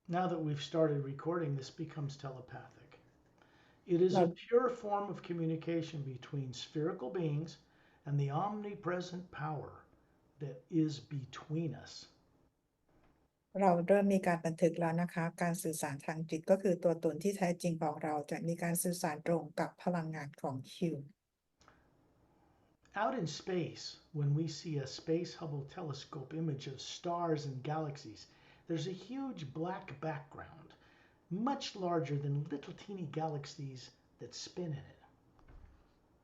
Now that we've started recording, this becomes telepathic. It is เรา a pure form of communication between spherical beings and the omnipresent power that is between us. เราเริ่มมีการบันทึกแล้วนะคะการสื่อสารทางจิตก็คือตัวตนที่แท้จริงของเราจะมีการสื่อสารตรงกับพลังงานของฮิว Out in space, when we see a Space Hubble telescope image of stars and galaxies, there's a huge black background, much larger than little teeny galaxies that spin in it.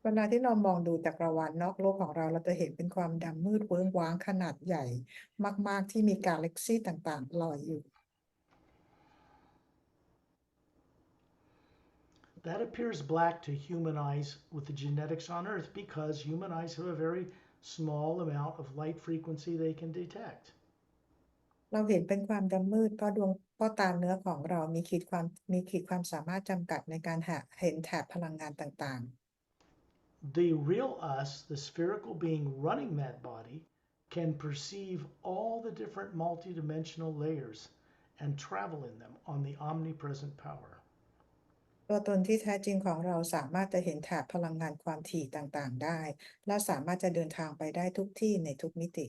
เวลาที่เรามองดูจักรวาลนอกโลกของเราเราจะเห็นเป็นความดำมืดเวิ้งว้างขนาดใหญ่มากๆที่มีกาแล็กซีต่างๆลอยอยู่ That appears black to human eyes with the genetics on Earth because human eyes have a very small amount of light frequency they can detect. เราเห็นเป็นความดำมืดเพราะตาเนื้อของเรามีขีดความสามารถจำกัดในการเห็นแถบพลังงานต่างThe real us, the spherical being running that body, can perceive all the different multidimensional layers and travel in them on the omnipresent power. ๆตัวตนที่แท้จริงของเราสามารถจะเห็นแถบพลังงานความถี่ต่างๆได้และสามารถจะเดินทางไปได้ทุกที่ในทุกมิติ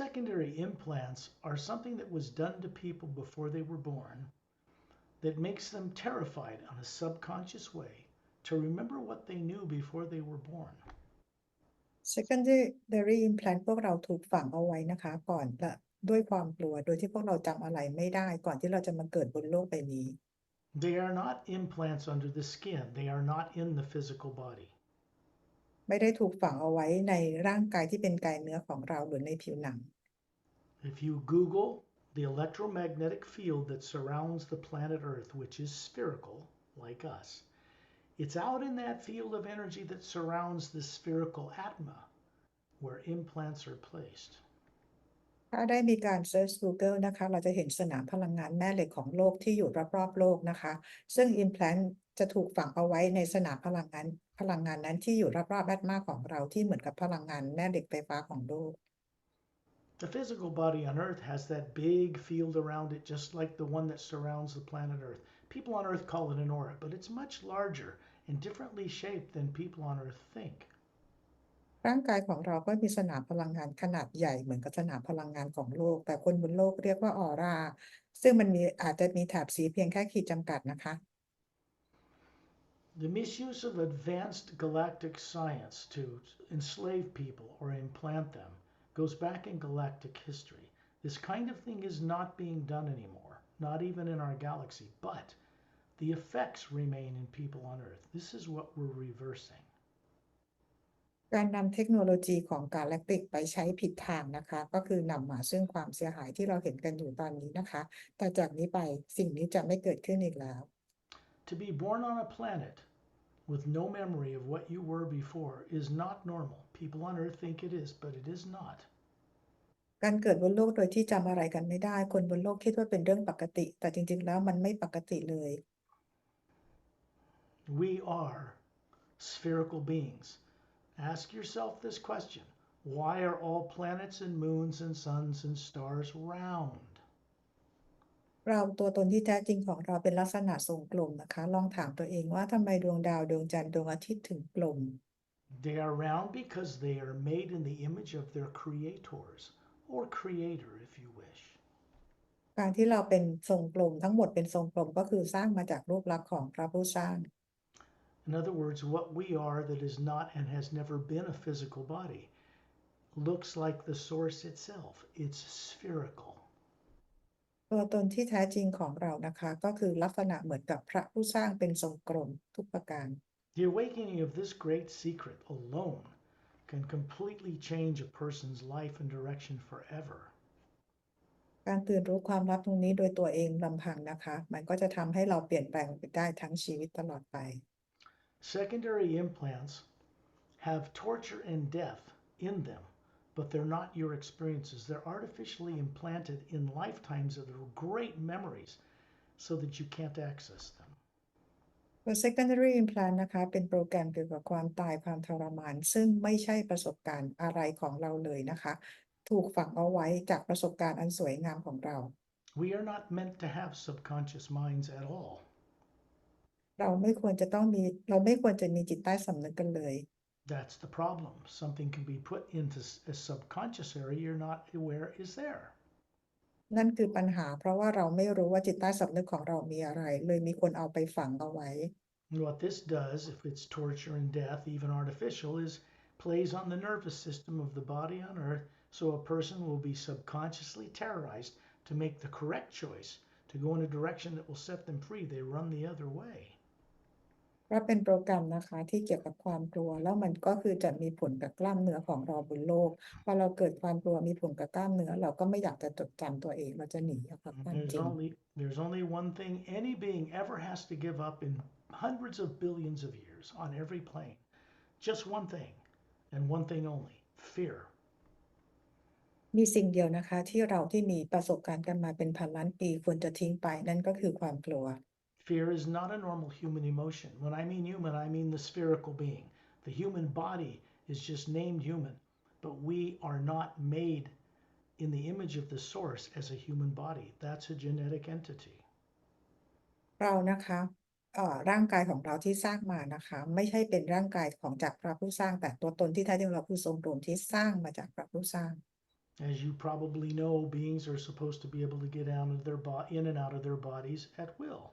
Secondary implants are something that was done to people before they were born that makes them terrified on a subconscious way to remember what they knew before they were born. secondary implant พวกเราถูกฝังเอาไว้นะคะก่อนและด้วยความกลัวโดยที่พวกเราจำอะไรไม่ได้ก่อนที่เราจะมาเกิดบนโลกใบนี้ They are not implants under the skin, they are not in the physical body. ไม่ได้ถูกฝังเอาไว้ในร่างกายที่เป็นกายเนื้อของเราหรือในผิวหนัง If you Google the electromagnetic field that surrounds the planet Earth, which is spherical, like us, it's out in that field of energy that surrounds the spherical atma where implants are placed. ถ้าได้มีการเซิร์ช Google นะคะเราจะเห็นสนามพลังงานแม่เหล็กของโลกที่อยู่รอบๆโลกนะคะซึ่ง implant จะถูกฝังเอาไว้ในสนามพลังงานนั้นที่อยู่รอบๆแอตมาของเราที่เหมือนกับพลังงานแม่เหล็กไฟฟ้าของโลก The physical body on Earth has that big field around it, just like the one that surrounds the planet Earth. People on Earth call it an aura, but it's much larger and differently shaped than people on Earth think. ร่างกายของเราก็มีสนามพลังงานขนาดใหญ่เหมือนกับสนามพลังงานของโลกแต่คนบนโลกเรียกว่าออราซึ่งมันอาจจะมีแถบสีเพียงแค่ขีดจำกัดนะคะ The misuse of advanced galactic science to enslave people or implant them goes back in galactic history. This kind of thing is not being done anymore, not even in our galaxy, but the effects remain in people on Earth. This is what we're reversing. การนำเทคโนโลยีของกาแล็กติกไปใช้ผิดทางนะคะก็คือนำมาซึ่งความเสียหายที่เราเห็นกันอยู่ตอนนี้นะคะแต่จากนี้ไปสิ่งนี้จะไม่เกิดขึ้นอีกแล้ว To be born on a planet with no memory of what you were before is not normal. People on Earth think it is, but it is not. การเกิดบนโลกโดยที่จำอะไรกันไม่ได้คนบนโลกคิดว่าเป็นเรื่องปกติแต่จริงๆแล้วมันไม่ปกติเลย We are spherical beings. Ask yourself this question: why are all planets and moons and suns and stars round? เราตัวตนที่แท้จริงของเราเป็นลักษณะทรงกลมนะคะลองถามตัวเองว่าทำไมดวงดาวดวงจันทร์ดวงอาทิตย์ถึงกลม They are round because they are made in the image of their creators, or creator if you wish. การที่เราเป็นทรงกลมทั้งหมดเป็นทรงกลมก็คือสร้างมาจากรูปลักษณ์ของพระผู้สร้าง In other words, what we are that is not and has never been a physical body looks like the source itself. It's spherical. ตัวตนที่แท้จริงของเรานะคะก็คือลักษณะเหมือนกับพระผู้สร้างเป็นทรงกลมทุกประการ The awakening of this great secret alone can completely change a person's life and direction forever. การตื่นรู้ความลับตรงนี้โดยตัวเองลำพังนะคะมันก็จะทำให้เราเปลี่ยนแปลงไปได้ทั้งชีวิตตลอดไป Secondary implants have torture and death in them, but they're not your experiences. They're artificially implanted in lifetimes of great memories so that you can't access them. ตัว secondary implant นะคะเป็นโปรแกรมเกี่ยวกับความตายความทรมานซึ่งไม่ใช่ประสบการณ์อะไรของเราเลยนะคะ ถูกฝังเอาไว้จากประสบการณ์อันสวยงามของเรา We are not meant to have subconscious minds at all. เราไม่ควรจะมีจิตใต้สำนึกกันเลย That's the problem. Something can be put into a subconscious area you're not aware is there. นั่นคือปัญหาเพราะว่าเราไม่รู้ว่าจิตใต้สำนึกของเรามีอะไรเลยมีคนเอาไปฝังเอาไว้ What this does, if it's torture and death, even artificial, is plays on the nervous system of the body on earth, so a person will be subconsciously terrorized to make the correct choice, to go in a direction that will set them free. They run the other way. ก็เป็นโปรแกรมนะคะที่เกี่ยวกับความกลัวแล้วมันก็คือจะมีผลกับกล้ามเนื้อของเราบนโลกพอเราเกิดความกลัวมีผลกับกล้ามเนื้อเราก็ไม่อยากจะจดจำตัวเองเราจะหนีออกจากความจริง There's only one thing any being ever has to give up in hundreds of billions of years on every plane. Just one thing, and one thing only: fear. มีสิ่งเดียวนะคะที่เราที่มีประสบการณ์กันมาเป็นพันล้านปีควรจะทิ้งไปนั่นก็คือความกลัว Fear is not a normal human emotion. When I mean human, I mean the spherical being. The human body is just named human, but we are not made in the image of the source as a human body. That's a genetic entity. เรานะคะร่างกายของเราที่สร้างมานะคะไม่ใช่เป็นร่างกายของจากพระผู้สร้างแต่ตัวตนที่แท้จริงเราคือทรงรวมที่สร้างมาจากพระผู้สร้าง As you probably know, beings are supposed to be able to get out of their in and out of their bodies at will.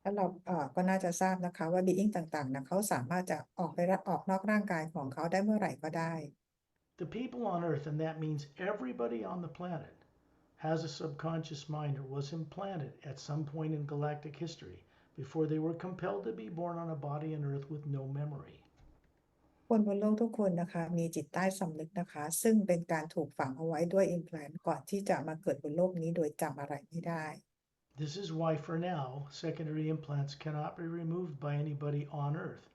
แล้วเราก็น่าจะทราบนะคะว่าบีอิงต่างๆนะเขาสามารถจะออกนอกร่างกายของเขาได้เมื่อไหร่ก็ได้ The people on Earth, and that means everybody on the planet, has a subconscious mind or was implanted at some point in galactic history before they were compelled to be born on a body on Earth with no memory. คนบนโลกทุกคนนะคะมีจิตใต้สำนึกนะคะซึ่งเป็นการถูกฝังเอาไว้ด้วยอิมแพลนก่อนที่จะมาเกิดบนโลกนี้โดยจำอะไรไม่ได้ This is why, for now, secondary implants cannot be removed by anybody on Earth.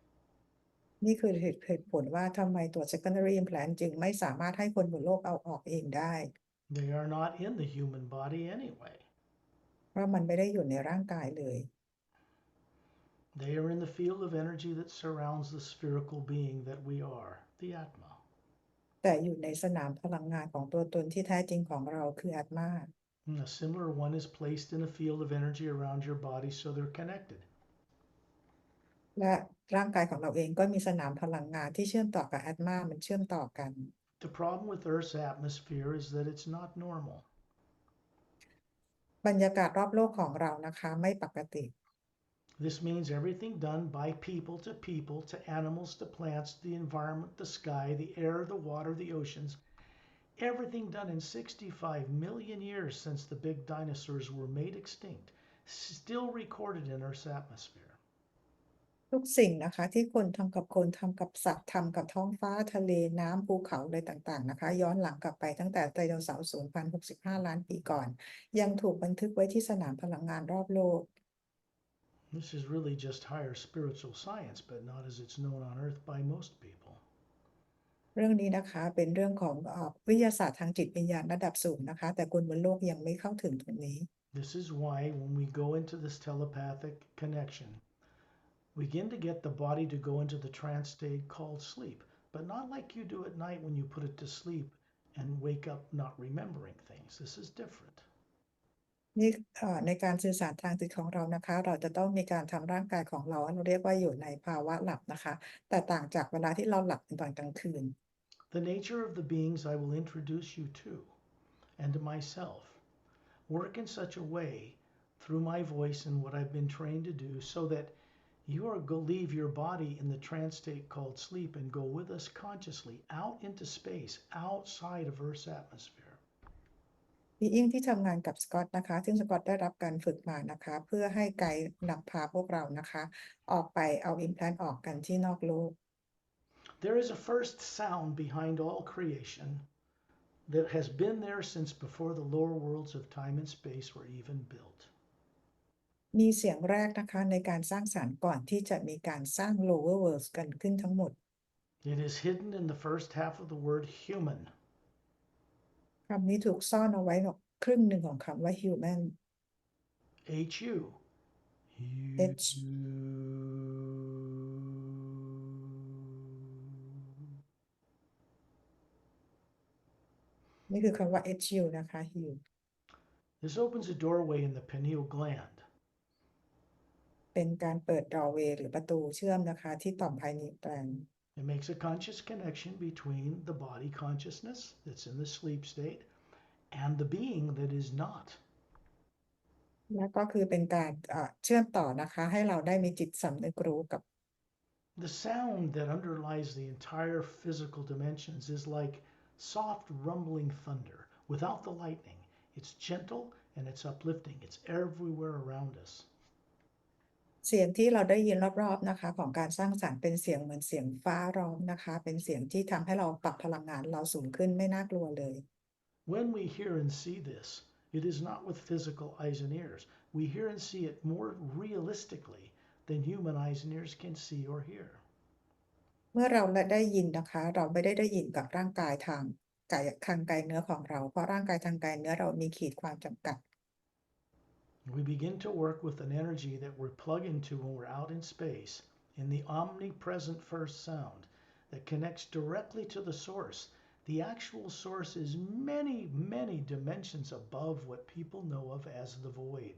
นี่คือเหตุผลว่าทำไมตัว secondary implant จึงไม่สามารถให้คนบนโลกเอาออกเองได้ They are not in the human body anyway. เพราะมันไม่ได้อยู่ในร่างกายเลย They are in the field of energy that surrounds the spherical being that we are, the Atma. แต่อยู่ในสนามพลังงานของตัวตนที่แท้จริงของเราคืออาตมา A similar one is placed in a field of energy around your body so they're connected. และร่างกายของเราเองก็มีสนามพลังงานที่เชื่อมต่อกับอาตมามันเชื่อมต่อกัน The problem with Earth's atmosphere is that it's not normal. บรรยากาศรอบโลกของเรานะคะไม่ปกติ This means everything done by people, to animals, to plants, the environment, the sky, the air, the water, the oceans, everything done in 65 million years since the big dinosaurs were made extinct, still recorded in Earth's atmosphere. ทุกสิ่งนะคะที่คนทำกับคนทำกับสัตว์ทำกับท้องฟ้าทะเลน้ำภูเขาอะไรต่างๆนะคะย้อนหลังกลับไปตั้งแต่ไดโนเสาร์สูญพันธุ์65 ล้านปีก่อนยังถูกบันทึกไว้ที่สนามพลังงานรอบโลก This is really just higher spiritual science, but not as it's known on Earth by most people. เรื่องนี้นะคะเป็นเรื่องของวิทยาศาสตร์ทางจิตวิญญาณระดับสูงนะคะแต่คนบนโลกยังไม่เข้าถึงตรงนี้ This is why when we go into this telepathic connection, we begin to get the body to go into the trance state called sleep, but not like you do at night when you put it to sleep and wake up not remembering things. This is different. นี่ในการสื่อสารทางจิตของเรานะคะเราจะต้องมีการทำร่างกายของเราเราเรียกว่าอยู่ในภาวะหลับนะคะแต่ต่างจากเวลาที่เราหลับในตอนกลางคืน The nature of the beings I will introduce you to and to myself work in such a way through my voice and what I've been trained to do so that you are going to leave your body in the trance state called sleep and go with us consciously out into space outside of Earth's atmosphere. บีอิงที่ทำงานกับสกอตนะคะซึ่งสกอตได้รับการฝึกมานะคะเพื่อให้ไกด์นำพาพวกเรานะคะออกไปเอาอิมแพลนต์ออกกันที่นอกโลก There is a first sound behind all creation that has been there since before the lower worlds of time and space were even built. มีเสียงแรกนะคะในการสร้างสรรค์ก่อนที่จะมีการสร้าง lower worlds กันขึ้นทั้งหมด It is hidden in the first half of the word human. คำนี้ถูกซ่อนเอาไว้ครึ่งหนึ่งของคำว่า human H-U. H นี่คือคำว่า HU นะคะ HU This opens a doorway in the pineal gland. เป็นการเปิด doorway หรือประตูเชื่อมนะคะที่ต่อมภายในแกลน It makes a conscious connection between the body consciousness that's in the sleep state and the being that is not. แล้วก็คือเป็นการเชื่อมต่อนะคะให้เราได้มีจิตสำนึกรู้กับ The sound that underlies the entire physical dimensions is like soft rumbling thunder without the lightning. It's gentle and it's uplifting. It's everywhere around us. เสียงที่เราได้ยินรอบๆนะคะของการสร้างสรรค์เป็นเสียงเหมือนเสียงฟ้าร้องนะคะเป็นเสียงที่ทำให้เราปรับพลังงานเราสูงขึ้นไม่น่ากลัวเลย When we hear and see this, it is not with physical eyes and ears. We hear and see it more realistically than human eyes and ears can see or hear. เมื่อเราได้ยินนะคะเราไม่ได้ยินกับร่างกายทางกายเนื้อของเราเพราะร่างกายทางกายเนื้อเรามีขีดความจำกัด We begin to work with an energy that we're plugged into when we're out in space in the omnipresent first sound that connects directly to the source. The actual source is many, many dimensions above what people know of as the void.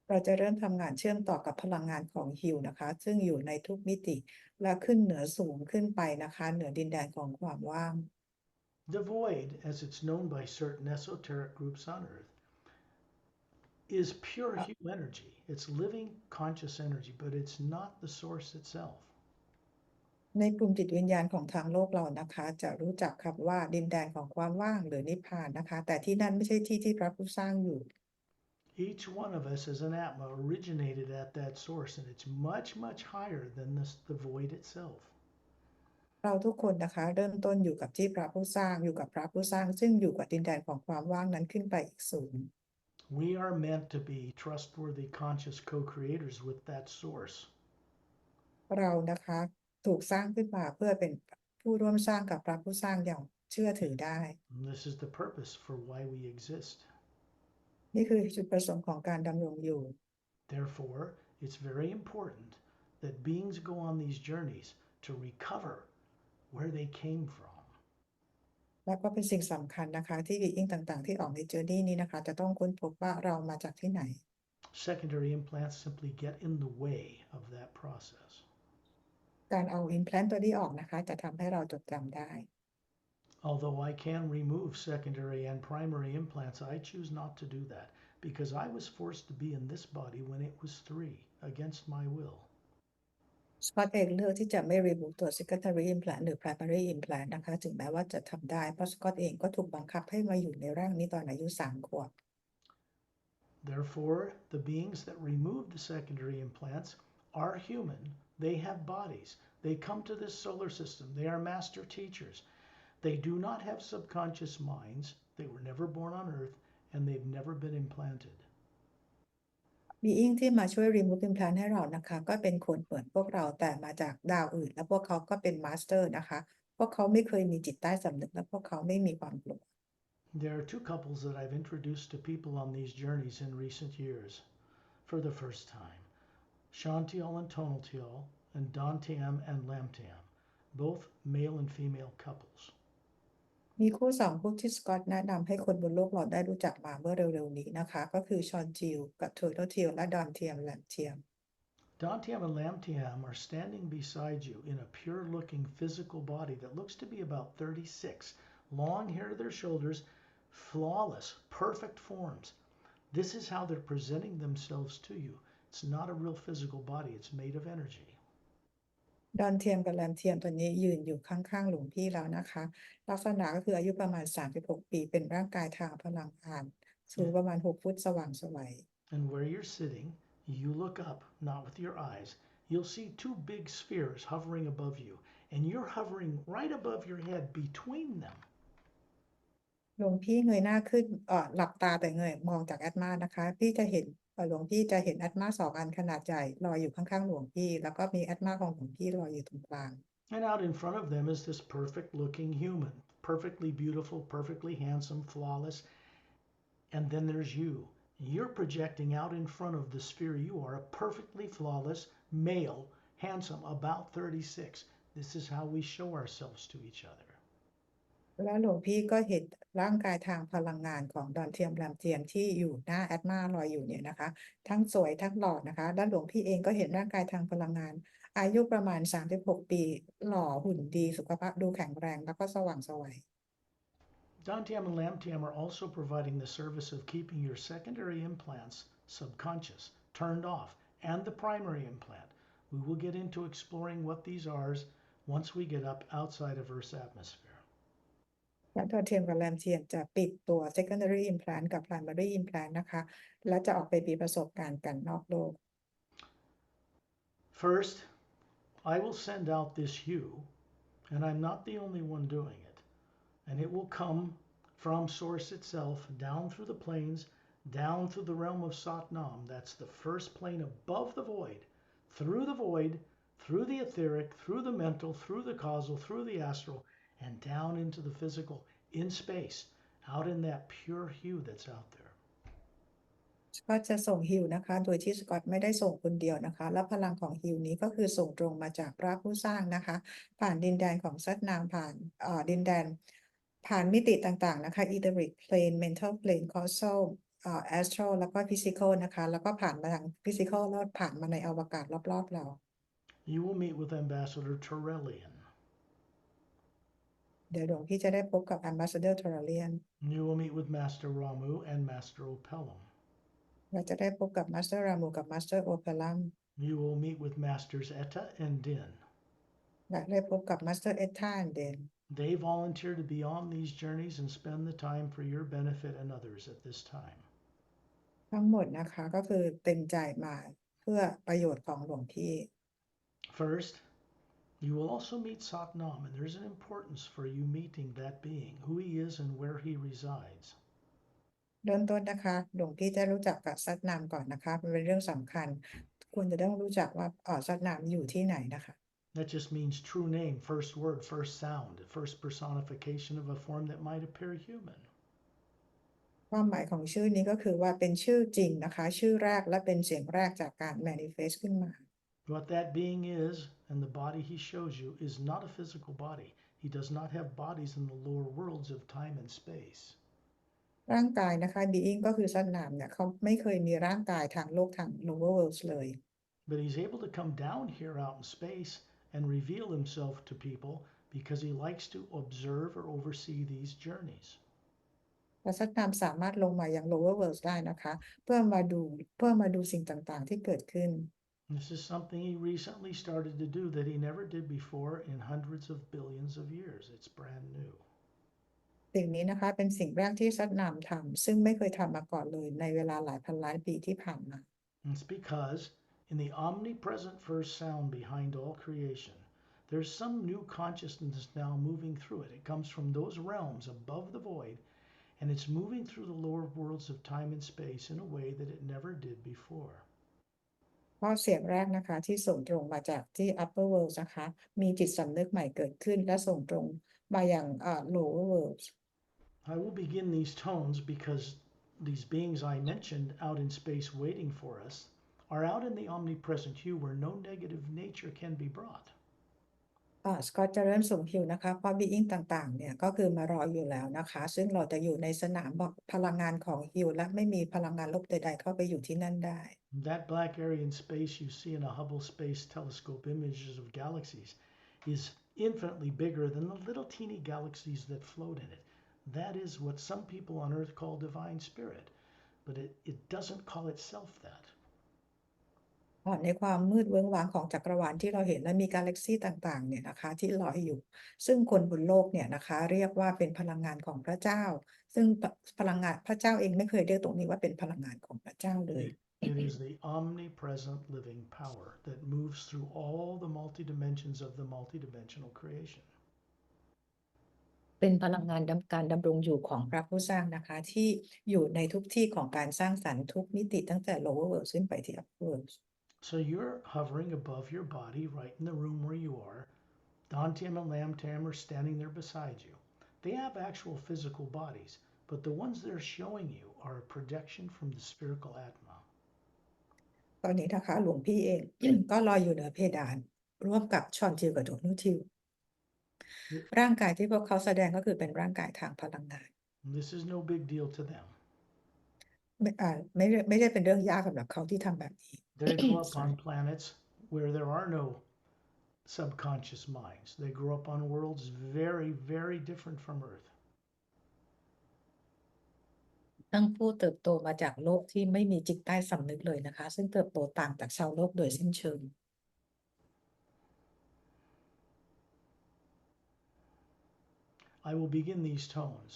เราจะเริ่มทำงานเชื่อมต่อกับพลังงานของฮิวนะคะซึ่งอยู่ในทุกมิติและขึ้นเหนือสูงขึ้นไปนะคะเหนือดินแดนของความว่าง The void, as it's known by certain esoteric groups on Earth, is pure hue energy. It's living conscious energy, but it's not the source itself. ในกลุ่มจิตวิญญาณของทางโลกเรานะคะจะรู้จักคำว่าดินแดนของความว่างหรือนิพพานนะคะแต่ที่นั่นไม่ใช่ที่ที่พระผู้สร้างอยู่ Each one of us as an Atma originated at that source, and it's much, much higher than the void itself. เราทุกคนนะคะเริ่มต้นอยู่กับที่พระผู้สร้างอยู่กับพระผู้สร้างซึ่งอยู่กับดินแดนของความว่างนั้นขึ้นไปอีกสูง We are meant to be trustworthy, conscious co-creators with that source. เรานะคะถูกสร้างขึ้นมาเพื่อเป็นผู้ร่วมสร้างกับพระผู้สร้างอย่างเชื่อถือได้ And this is the purpose for why we exist. นี่คือจุดประสงค์ของการดำรงอยู่ Therefore, it's very important that beings go on these journeys to recover where they came from. แล้วก็เป็นสิ่งสำคัญนะคะที่บีอิงต่างๆที่ออกในเจอร์นี่นี้นะคะจะต้องค้นพบว่าเรามาจากที่ไหน Secondary implants simply get in the way of that process. การเอา implant ตัวนี้ออกนะคะจะทำให้เราจดจำได้ Although I can remove secondary and primary implants, I choose not to do that because I was forced to be in this body when it was 3 against my will. สกอตเองเลือกที่จะไม่ remove ตัว secondary implant หรือ primary implant นะคะถึงแม้ว่าจะทำได้เพราะสกอตเองก็ถูกบังคับให้มาอยู่ในร่างนี้ตอนอายุ3 ขวบ Therefore, the beings that remove the secondary implants are human. They have bodies. They come to this solar system. They are master teachers. They do not have subconscious minds. They were never born on Earth, and they've never been implanted. being ที่มาช่วย remove implant ให้เรานะคะก็เป็นคนเหมือนพวกเราแต่มาจากดาวอื่นและพวกเขาก็เป็น master นะคะพวกเขาไม่เคยมีจิตใต้สำนึกและพวกเขาไม่มีความกลัว There are 2 couples that I've introduced to people on these journeys in recent years for the first time. Shantiel and Tonaltiel, and Dantiam and Lamtiam, both male and female couples. มีคู่คู่ที่สกอตแนะนำให้คนบนโลกเราได้รู้จักมาเมื่อเร็วๆนี้นะคะก็คือชอนจิลกับโทโตเทียลและดอนเทียมแลมเทียม Dantiam and Lamtiam are standing beside you in a pure-looking physical body that looks to be about 36, long hair to their shoulders, flawless, perfect forms. This is how they're presenting themselves to you. It's not a real physical body, it's made of energy. ดอนเทียมกับแลมเทียมตัวนี้ยืนอยู่ข้างๆหลวงพี่แล้วนะคะลักษณะก็คืออายุประมาณ36 ปีเป็นร่างกายทางพลังงานสูงประมาณ6 ฟุตสว่างไสว And where you're sitting, you look up, not with your eyes. You'll see 2 big spheres hovering above you, and you're hovering right above your head between them. หลวงพี่เงยหน้าขึ้นหลับตาแต่เงยมองจากแอตมานะคะพี่จะเห็นหลวงพี่จะเห็นแอตมา2 อันขนาดใหญ่ลอยอยู่ข้างๆหลวงพี่แล้วก็มีแอตมาของหลวงพี่ลอยอยู่ตรงกลาง And out in front of them is this perfect looking human, perfectly beautiful, perfectly handsome, flawless. And then there's you. You're projecting out in front of the sphere you are, a perfectly flawless, male, handsome, about 36. This is how we show ourselves to each other. แล้วหลวงพี่ก็เห็นร่างกายทางพลังงานของดอนเทียมแรมเทียมที่อยู่หน้าแอดมาลอยอยู่เนี่ยนะคะทั้งสวยทั้งหล่อนะคะด้านหลวงพี่เองก็เห็นร่างกายทางพลังงานอายุประมาณ36 ปีหล่อหุ่นดีสุขภาพดูแข็งแรงแล้วก็สว่างไสว Dantian and Lamtian are also providing the service of keeping your secondary implants subconscious, turned off, and the primary implant. We will get into exploring what these are once we get up outside of Earth's atmosphere. และดาวเทียมกับแรมเทียมจะปิดตัว secondary implant กับ primary implant นะคะและจะออกไปมีประสบการณ์กันนอกโลก First, I will send out this hue, and I'm not the only one doing it. And it will come from Source itself, down through the planes, down through the realm of Satnam. That's the first plane above the void, through the etheric, through the mental, through the causal, through the astral, and down into the physical, in space, out in that pure hue that's out there. ก็จะส่งฮิวนะคะโดยที่สกอตไม่ได้ส่งคนเดียวนะคะและพลังของฮิวนี้ก็คือส่งตรงมาจากพระผู้สร้างนะคะผ่านดินแดนของซัตนามผ่านดินแดนผ่านมิติต่างๆนะคะ etheric plane mental plane causal astral แล้วก็ physical นะคะแล้วก็ผ่านมาทาง physical แล้วผ่านมาในอวกาศรอบๆเรา You will meet with Ambassador Turelian. เดี๋ยวหลวงพี่จะได้พบกับ Ambassador Turelian You will meet with Master Ramu and Master Opelum. เราจะได้พบกับ Master Ramu กับ Master Opelum You will meet with Masters Etta and Din. และได้พบกับ Master Etta and Den They volunteer to be on these journeys and spend the time for your benefit and others at this time. ทั้งหมดนะคะก็คือเต็มใจมาเพื่อประโยชน์ของหลวงพี่ First, you will also meet Satnam, and there's an importance for you meeting that being, who he is and where he resides. เริ่มต้นนะคะหลวงพี่จะรู้จักกับซัตนามก่อนนะคะมันเป็นเรื่องสำคัญคุณจะต้องรู้จักว่าซัตนามอยู่ที่ไหนนะคะ That just means true name, first word, first sound, first personification of a form that might appear human. ความหมายของชื่อนี้ก็คือว่าเป็นชื่อจริงนะคะชื่อแรกและเป็นเสียงแรกจากการ manifest ขึ้นมา What that being is, and the body he shows you, is not a physical body. He does not have bodies in the lower worlds of time and space. ร่างกายนะคะ being ก็คือซัตนามเนี่ยเขาไม่เคยมีร่างกายทางโลกทาง lower worlds เลย But he's able to come down here out in space and reveal himself to people because he likes to observe or oversee these journeys. แต่ซัตนามสามารถลงมายัง lower worlds ได้นะคะเพื่อมาดูสิ่งต่างๆที่เกิดขึ้น This is something he recently started to do that he never did before in hundreds of billions of years. It's brand new. สิ่งนี้นะคะเป็นสิ่งแรกที่ซัตนามทำซึ่งไม่เคยทำมาก่อนเลยในเวลาหลายพันล้านปีที่ผ่านมา It's because in the omnipresent first sound behind all creation, there's some new consciousness now moving through it. It comes from those realms above the void, and it's moving through the lower worlds of time and space in a way that it never did before. เพราะเสียงแรกนะคะที่ส่งตรงมาจากที่ upper world นะคะมีจิตสำนึกใหม่เกิดขึ้นและส่งตรงมาอย่าง lower world I will begin these tones because these beings I mentioned out in space waiting for us are out in the omnipresent hue where no negative nature can be brought. สกอตจะเริ่มส่งฮิวนะคะเพราะ being ต่างๆเนี่ยก็คือมารออยู่แล้วนะคะซึ่งเราจะอยู่ในสนามบอกพลังงานของฮิวและไม่มีพลังงานลบใดๆเข้าไปอยู่ที่นั่นได้ That black area in space you see in a Hubble Space Telescope images of galaxies is infinitely bigger than the little teeny galaxies that float in it. That is what some people on Earth call divine spirit, but it doesn't call itself that. ในความมืดเวิ้งว้างของจักรวาลที่เราเห็นและมีกาแล็กซีต่างๆเนี่ยนะคะที่ลอยอยู่ซึ่งคนบนโลกเนี่ยนะคะเรียกว่าเป็นพลังงานของพระเจ้าซึ่งพลังงานพระเจ้าเองไม่เคยเรียกตรงนี้ว่าเป็นพลังงานของพระเจ้าเลย It is the omnipresent living power that moves through all the multidimensions of the multidimensional creation. เป็นพลังงานการดำรงอยู่ของพระผู้สร้างนะคะที่อยู่ในทุกที่ของการสร้างสรรค์ทุกมิติตั้งแต่ lower world ขึ้นไปที่ upper world So you're hovering above your body right in the room where you are. Dantiam and Lamtam are standing there beside you. They have actual physical bodies, but the ones they're showing you are a projection from the spherical Atma. ตอนนี้นะคะหลวงพี่เอง ก็ลอยอยู่เหนือเพดานร่วมกับชอนทิวกับโดนูทิว ร่างกายที่พวกเขาแสดงก็คือเป็นร่างกายทางพลังงาน This is no big deal to them. ไม่ได้เป็นเรื่องยากสำหรับเขาที่ทำแบบนี้ They grow up on planets where there are no subconscious minds. They grow up on worlds very, very different from Earth. ทั้งผู้เติบโตมาจากโลกที่ไม่มีจิตใต้สำนึกเลยนะคะ ซึ่งเติบโตต่างจากชาวโลกโดยสิ้นเชิง I will begin these tones,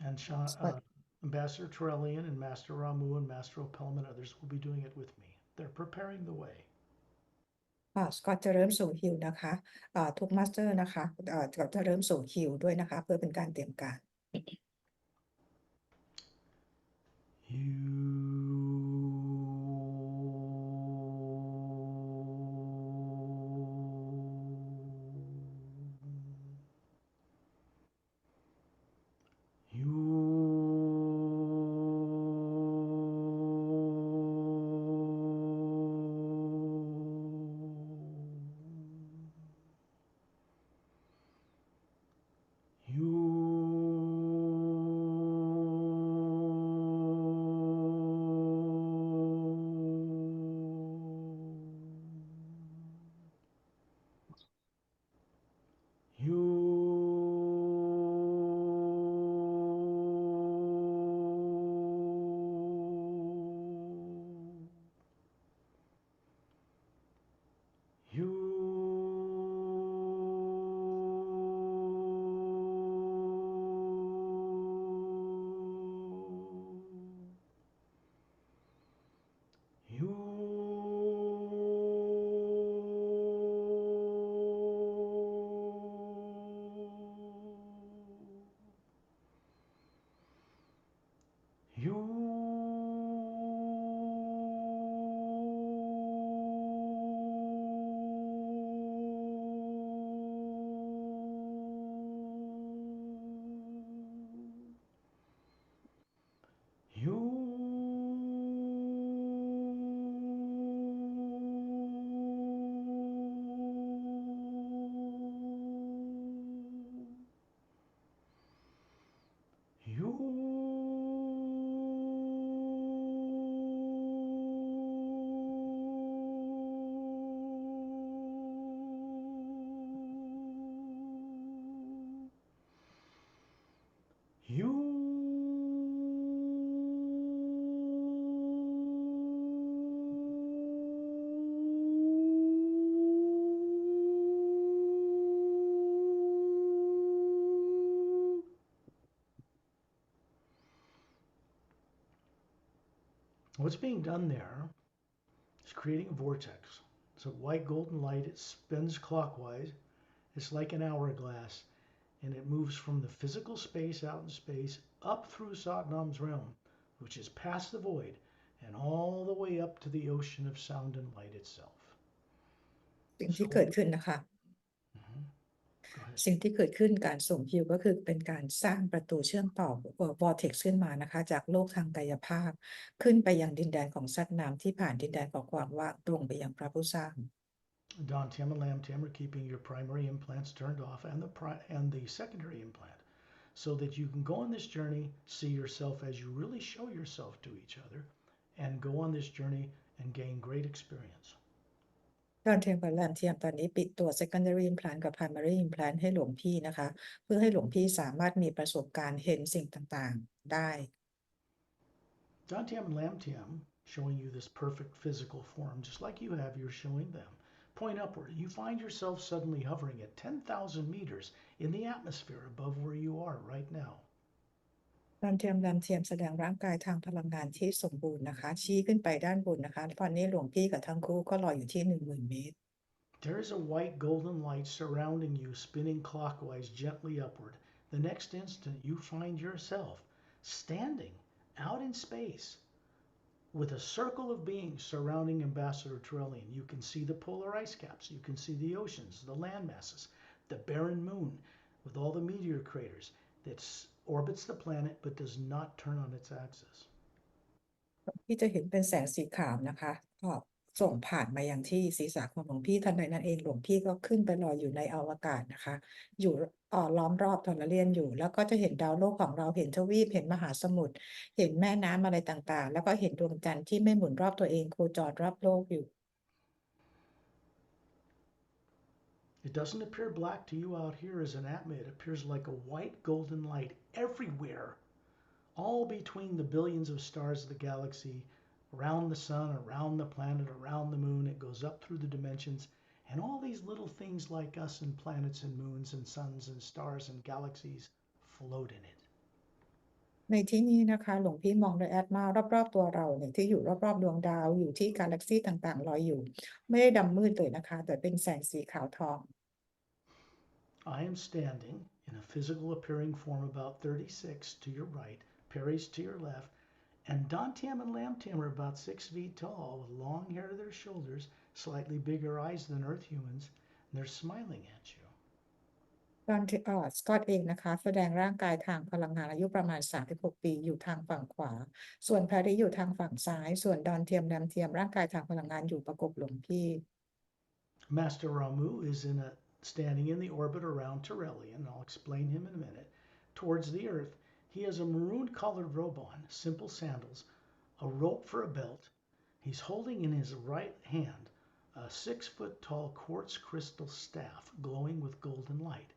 and Ambassador Torellian and Master Ramu and Master Opelman and others will be doing it with me. They're preparing the way. สกอตจะเริ่มสู่ฮิวนะคะทุกมาสเตอร์นะคะจะเริ่มสู่ฮิวด้วยนะคะ เพื่อเป็นการเตรียมการ What's being done there is creating a vortex. It's a white golden light. It spins clockwise. It's like an hourglass, and it moves from the physical space out in space up through Satnam's realm, which is past the void, and all the way up to the ocean of sound and light itself. สิ่งที่เกิดขึ้นนะคะ สิ่งที่เกิดขึ้นการส่งฮิวก็คือเป็นการสร้างประตูเชื่อมต่อvortex ขึ้นมานะคะจากโลกทางกายภาพขึ้นไปยังดินแดนของสัตว์น้ำที่ผ่านดินแดนของความว่างตรงไปยังพระผู้สร้าง Don Tim and Lam Tim are keeping your primary implants turned off and the secondary implant so that you can go on this journey, see yourself as you really show yourself to each other, and go on this journey and gain great experience. ดอนเทียมกับแรมเทียมตอนนี้ปิดตัว secondary implant กับ primary implant ให้หลวงพี่นะคะเพื่อให้หลวงพี่สามารถมีประสบการณ์เห็นสิ่งต่างๆได้ Don Tim and Lam Tim showing you this perfect physical form, just like you have, you're showing them. Point upward. You find yourself suddenly hovering at 10,000 meters in the atmosphere above where you are right now. ดอนเทียมแรมเทียมแสดงร่างกายทางพลังงานที่สมบูรณ์นะคะชี้ขึ้นไปด้านบนนะคะตอนนี้หลวงพี่กับทั้งคู่ก็ลอยอยู่ที่ 10,000 เมตร There is a white golden light surrounding you, spinning clockwise gently upward. The next instant, you find yourself standing out in space with a circle of beings surrounding Ambassador Torellian. You can see the polar ice caps, you can see the oceans, the land masses, the barren moon with all the meteor craters that orbits the planet but does not turn on its axis. ที่จะเห็นเป็นแสงสีขาวนะคะก็ ส่งผ่านมายังที่ศีรษะของหลวงพี่ทันใดนั้นเองหลวงพี่ก็ขึ้นไปลอยอยู่ในอวกาศนะคะอยู่ล้อมรอบทรเลียนอยู่แล้วก็จะเห็นดาวโลกของเราเห็นทวีปเห็นมหาสมุทรเห็นแม่น้ำอะไรต่างๆแล้วก็เห็นดวงจันทร์ที่ไม่หมุนรอบตัวเองโคจรรอบโลกอยู่ It doesn't appear black to you out here as an atma. It appears like a white golden light everywhere, all between the billions of stars of the galaxy, around the sun, around the planet, around the moon. It goes up through the dimensions, and all these little things like us and planets and moons and suns and stars and galaxies float in it. ในที่นี้นะคะหลวงพี่มองโดยแอดมารอบๆตัวเราเนี่ยที่อยู่รอบๆดวงดาวอยู่ที่กาแล็กซี่ต่างๆลอยอยู่ไม่ได้ดำมืดเลยนะคะแต่เป็นแสงสีขาวทอง I am standing in a physical appearing form about 36 to your right, Pari's to your left, and Dantiam and Lamtiam are about 6 feet tall with long hair to their shoulders, slightly bigger eyes than Earth humans, and they're smiling at you. ตอนที่สกอตเองนะคะแสดงร่างกายทางพลังงานอายุประมาณ36ปีอยู่ทางฝั่งขวาส่วนแพรรี่อยู่ทางฝั่งซ้ายส่วนดอนเทียมแรมเทียมร่างกายทางพลังงานอยู่ประกบหลวงพี่ Master Ramu is standing in the orbit around Turelian. I'll explain him in a minute. Towards the Earth, he has a maroon-colored robe on, simple sandals, a rope for a belt. He's holding in his right hand a 6-foot-tall quartz crystal staff glowing with golden light.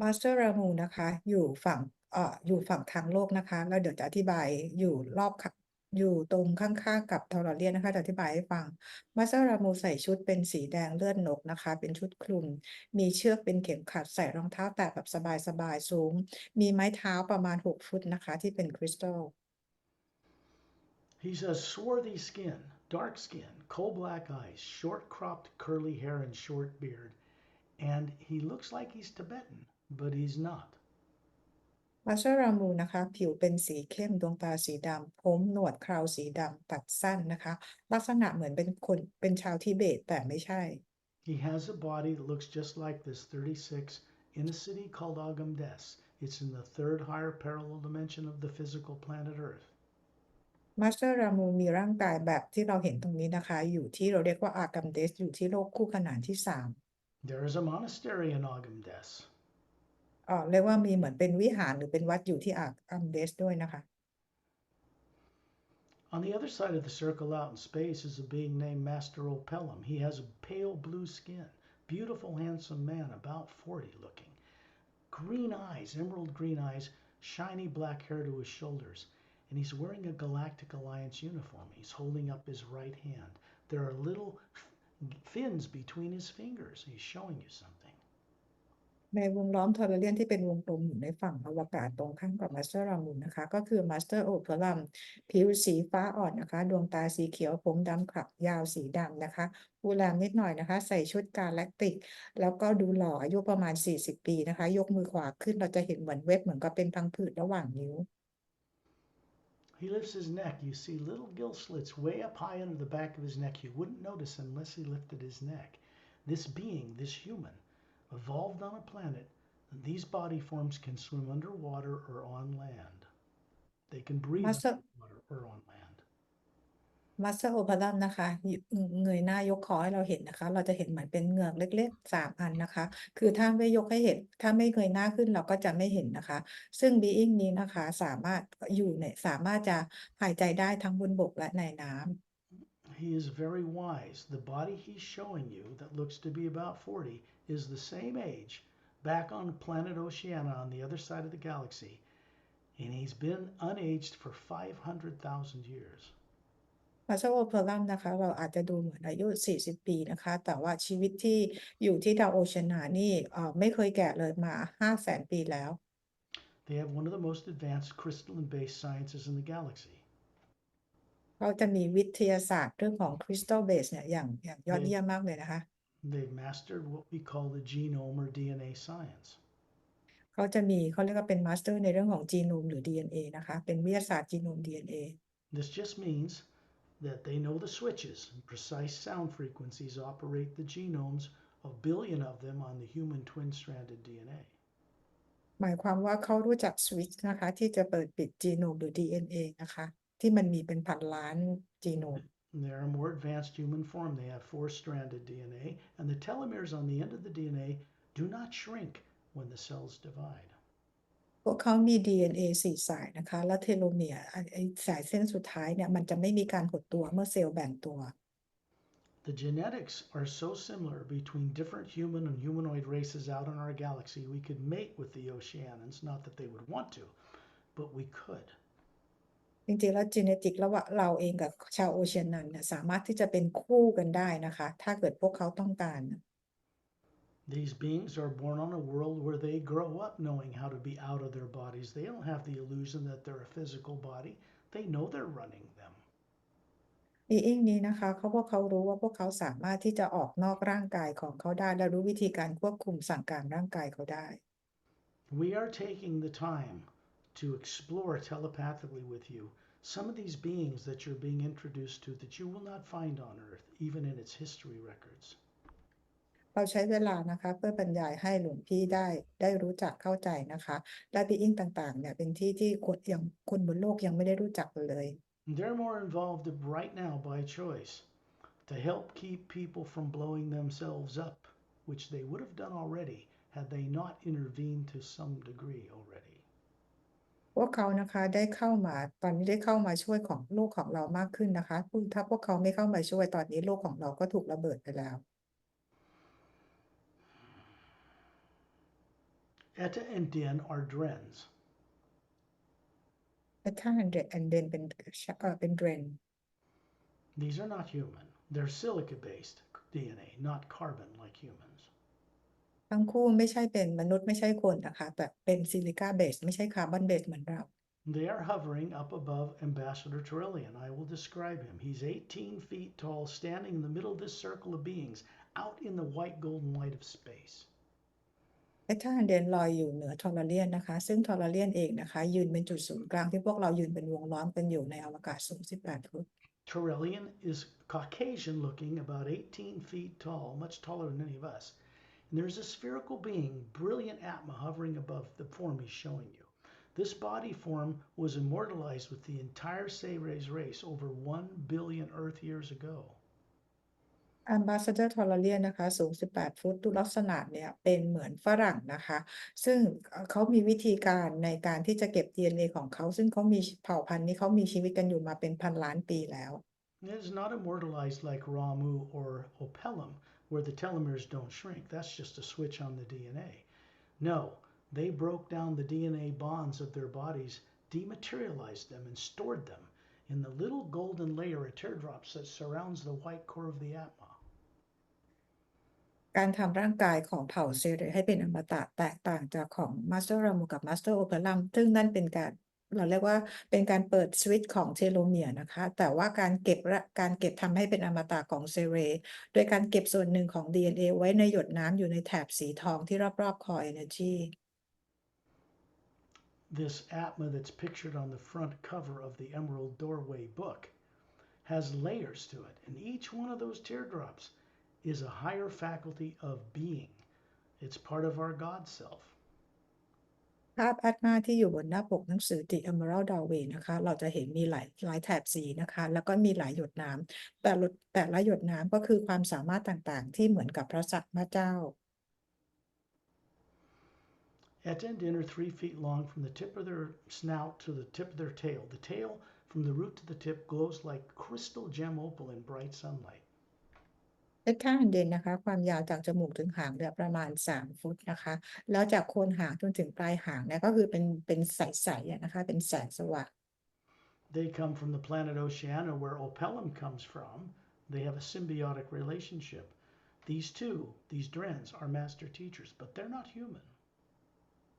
มาสเตอร์รามูนะคะอยู่ฝั่งทางโลกนะคะแล้วเดี๋ยวจะอธิบายอยู่ตรงข้างๆกับทอร์เรียนนะคะจะอธิบายให้ฟังมาสเตอร์รามูใส่ชุดเป็นสีแดงเลือดนกนะคะเป็นชุดคลุมมีเชือกเป็นเข็มขัดใส่รองเท้าแตะแบบสบายๆสูงมีไม้เท้าประมาณ6 ฟุตนะคะที่เป็นคริสตัล He has swarthy skin, dark skin, coal black eyes, short cropped curly hair and short beard, and he looks like he's Tibetan, but he's not. มาชารามูนะคะผิวเป็นสีเข้มดวงตาสีดำผมหนวดเคราสีดำตัดสั้นนะคะลักษณะเหมือนเป็นชาวทิเบตแต่ไม่ใช่ He has a body that looks just like this 36 in a city called Agamdes. It's in the third higher parallel dimension of the physical planet Earth. มาสเตอร์รามูมีร่างกายแบบที่เราเห็นตรงนี้นะคะอยู่ที่เราเรียกว่าอากัมเดสอยู่ที่โลกคู่ขนานที่3 There is a monastery in Agamdes. เรียกว่ามีเหมือนเป็นวิหารหรือเป็นวัดอยู่ที่อากัมเดสด้วยนะคะ On the other side of the circle out in space is a being named Master Opelum. He has pale blue skin, beautiful, handsome man, about 40 looking. Green eyes, emerald green eyes, shiny black hair to his shoulders, and he's wearing a Galactic Alliance uniform. He's holding up his right hand. There are little fins between his fingers. He's showing you something. ในวงล้อมทอร์เรียนที่เป็นวงกลมอยู่ในฝั่งอวกาศตรงข้ามกับมาสเตอร์รามูนนะคะก็คือมาสเตอร์โอเพลัมผิวสีฟ้าอ่อนนะคะดวงตาสีเขียวผมดำขับยาวสีดำนะคะอูแลมนิดหน่อยนะคะใส่ชุดกาแล็กติกแล้วก็ดูหล่ออายุประมาณ40 ปีนะคะยกมือขวาขึ้นเราจะเห็นเหมือนเว็บเหมือนกับเป็นพังผืดระหว่างนิ้ว He lifts his neck. You see little gill slits way up high under the back of his neck. You wouldn't notice unless he lifted his neck. This being, this human, evolved on a planet. These body forms can swim underwater or on land. They can breathe underwater or on land. มาสเตอร์โอพารัมนะคะเงยหน้ายกคอให้เราเห็นนะคะเราจะเห็นเหมือนเป็นเหงือกเล็กๆ3 อันนะคะคือถ้าไม่ยกให้เห็นถ้าไม่เงยหน้าขึ้นเราก็จะไม่เห็นนะคะซึ่งบีอิงนี้นะคะสามารถจะหายใจได้ทั้งบนบกและในน้ำ He is very wise. The body he's showing you that looks to be about 40 is the same age back on planet Oceania on the other side of the galaxy. And he's been unaged for 500,000 years. มาสเตอร์โอเพารัมนะคะเราอาจจะดูเหมือนอายุ40 ปีนะคะแต่ว่าชีวิตที่อยู่ที่ดาวโอเชียนานี่ไม่เคยแก่เลยมา500,000 ปีแล้ว They have one of the most advanced crystalline-based sciences in the galaxy. เขาจะมีวิทยาศาสตร์เรื่องของคริสตัลเบสเนี่ยอย่างยอดเยี่ยมมากเลยนะคะ They've mastered what we call the genome or DNA science. เขาเรียกว่าเป็นมาสเตอร์ในเรื่องของจีโนมหรือ DNA นะคะเป็นวิทยาศาสตร์จีโนม DNA This just means that they know the switches and precise sound frequencies operate the genomes of billion of them on the human twin-stranded DNA. หมายความว่าเขารู้จักสวิตช์นะคะที่จะเปิดปิดจีโนมหรือ DNA นะคะที่มันมีเป็นพันล้านจีโนม They're a more advanced human form. They have four-stranded DNA, and the telomeres on the end of the DNA do not shrink when the cells divide. พวกเขามี DNA 4 สายนะคะและเทโลเมียร์ไอ้สายเส้นสุดท้ายเนี่ยมันจะไม่มีการหดตัวเมื่อเซลล์แบ่งตัว The genetics are so similar between different human and humanoid races out in our galaxy, we could mate with the Oceanians. Not that they would want to, but we could. จริงๆแล้วจีเนติกระหว่างเราเองกับชาวโอเชียนันเนี่ยสามารถที่จะเป็นคู่กันได้นะคะถ้าเกิดพวกเขาต้องการ These beings are born on a world where they grow up knowing how to be out of their bodies. They don't have the illusion that they're a physical body. They know they're running them. อีอิงนี้นะคะพวกเขารู้ว่าพวกเขาสามารถที่จะออกนอกร่างกายของเขาได้และรู้วิธีการควบคุมสั่งการร่างกายเขาได้ We are taking the time to explore telepathically with you some of these beings that you're being introduced to that you will not find on Earth, even in its history records. เราใช้เวลานะคะเพื่อบรรยายให้หลวงพี่ได้รู้จักเข้าใจนะคะและบีอิงต่างๆเนี่ยเป็นที่คนบนโลกยังไม่ได้รู้จักเลย They're more involved right now by choice to help keep people from blowing themselves up, which they would have done already had they not intervened to some degree already. พวกเขานะคะได้เข้ามาตอนนี้ได้เข้ามาช่วยของโลกของเรามากขึ้นนะคะถ้าพวกเขาไม่เข้ามาช่วยตอนนี้โลกของเราก็ถูกระเบิดไปแล้ว Etta and Din are drens. แต่ถ้าอันเดนเป็นเดรน These are not human. They're silica-based DNA, not carbon like humans. ทั้งคู่ไม่ใช่เป็นมนุษย์ไม่ใช่คนนะคะแต่เป็นซิลิกาเบสไม่ใช่คาร์บอนเบสเหมือนเรา They are hovering up above Ambassador Trillian. I will describe him. He's 18 feet tall, standing in the middle of this circle of beings, out in the white golden light of space. ไอ้ถ้าอันเดนลอยอยู่เหนือทอร์เรียนนะคะซึ่งทอร์เรียนเองนะคะยืนเป็นจุดศูนย์กลางที่พวกเรายืนเป็นวงล้อมกันอยู่ในอวกาศสูง18 ฟุต Trillian is Caucasian looking, about 18 feet tall, much taller than any of us. And there's a spherical being, brilliant atma, hovering above the form he's showing you. This body form was immortalized with the entire Sayres race over 1 billion Earth years ago. Ambassador ทอร์เรียนนะคะสูง18 ฟุตดูลักษณะเนี่ยเป็นเหมือนฝรั่งนะคะซึ่งเขามีวิธีการในการที่จะเก็บ DNA ของเขาซึ่งเขามีเผ่าพันธุ์นี้เขามีชีวิตกันอยู่มาเป็นพันล้านปีแล้ว It is not immortalized like Ramu or Opellum, where the telomeres don't shrink. That's just a switch on the DNA. No, they broke down the DNA bonds of their bodies, dematerialized them, and stored them in the little golden layer of teardrops that surrounds the white core of the atma. การทำร่างกายของเผ่าเซเรให้เป็นอมตะแตกต่างจากของมาสเตอร์รามูกับมาสเตอร์โอเปรัมซึ่งนั่นเป็นการเราเรียกว่าเป็นการเปิดสวิตช์ของเทโลเมียร์นะคะแต่ว่าการเก็บทำให้เป็นอมตะของเซเรโดยการเก็บส่วนหนึ่งของ DNA ไว้ในหยดน้ำอยู่ในแถบสีทองที่รอบๆ Core Energy This atma that's pictured on the front cover of the Emerald Doorway book has layers to it, and each one of those teardrops is a higher faculty of being. It's part of our God self. ภาพแอดมาที่อยู่บนหน้าปกหนังสือ The Emerald Doorway นะคะเราจะเห็นมีหลายแถบสีนะคะแล้วก็มีหลายหยดน้ำแต่ละหยดน้ำก็คือความสามารถต่างๆที่เหมือนกับพระสัตว์พระเจ้า Etta and Din are 3 feet long from the tip of their snout to the tip of their tail. The tail, from the root to the tip, glows like crystal gem opal in bright sunlight. เอ็กท่าฮันเดนนะคะความยาวจากจมูกถึงหางเนี่ยประมาณ3 ฟุตนะคะแล้วจากโคนหางจนถึงปลายหางเนี่ยก็คือเป็นใสๆนะคะเป็นแสงสว่าง They come from the planet Oceania, where Opellum comes from. They have a symbiotic relationship. These drens, are master teachers, but they're not human.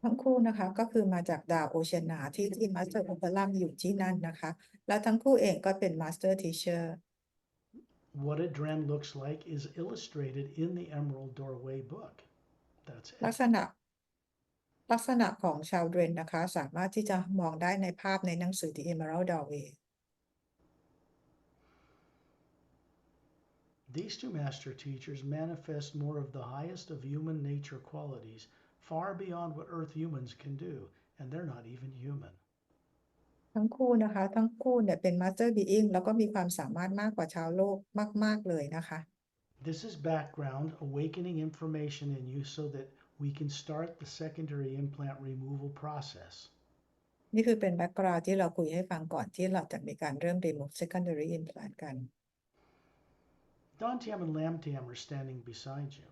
ทั้งคู่นะคะก็คือมาจากดาวโอเชียนาที่มาสเตอร์โอเปรัมอยู่ที่นั่นนะคะแล้วทั้งคู่เองก็เป็นมาสเตอร์ทีเชอร์ What a dren looks like is illustrated in the Emerald Doorway book. That's ลั it. กษณะของชาวเดรนนะคะสามารถที่จะมองได้ในภาพในหนังสือ The Emerald Doorway These two master teachers manifest more of the highest of human nature qualities, far beyond what Earth humans can do, and they're not even human. ทั้งคู่นะคะ ทั้งคู่เนี่ยเป็น Master Being แล้วก็มีความสามารถมากกว่าชาวโลกมากๆเลยนะคะ This is background awakening information in you so that we can start the secondary implant removal process. นี่คือเป็น background ที่เราคุยให้ฟังก่อนที่เราจะมีการเริ่ม remove secondary implant กัน Dantian and Lamtian are standing beside you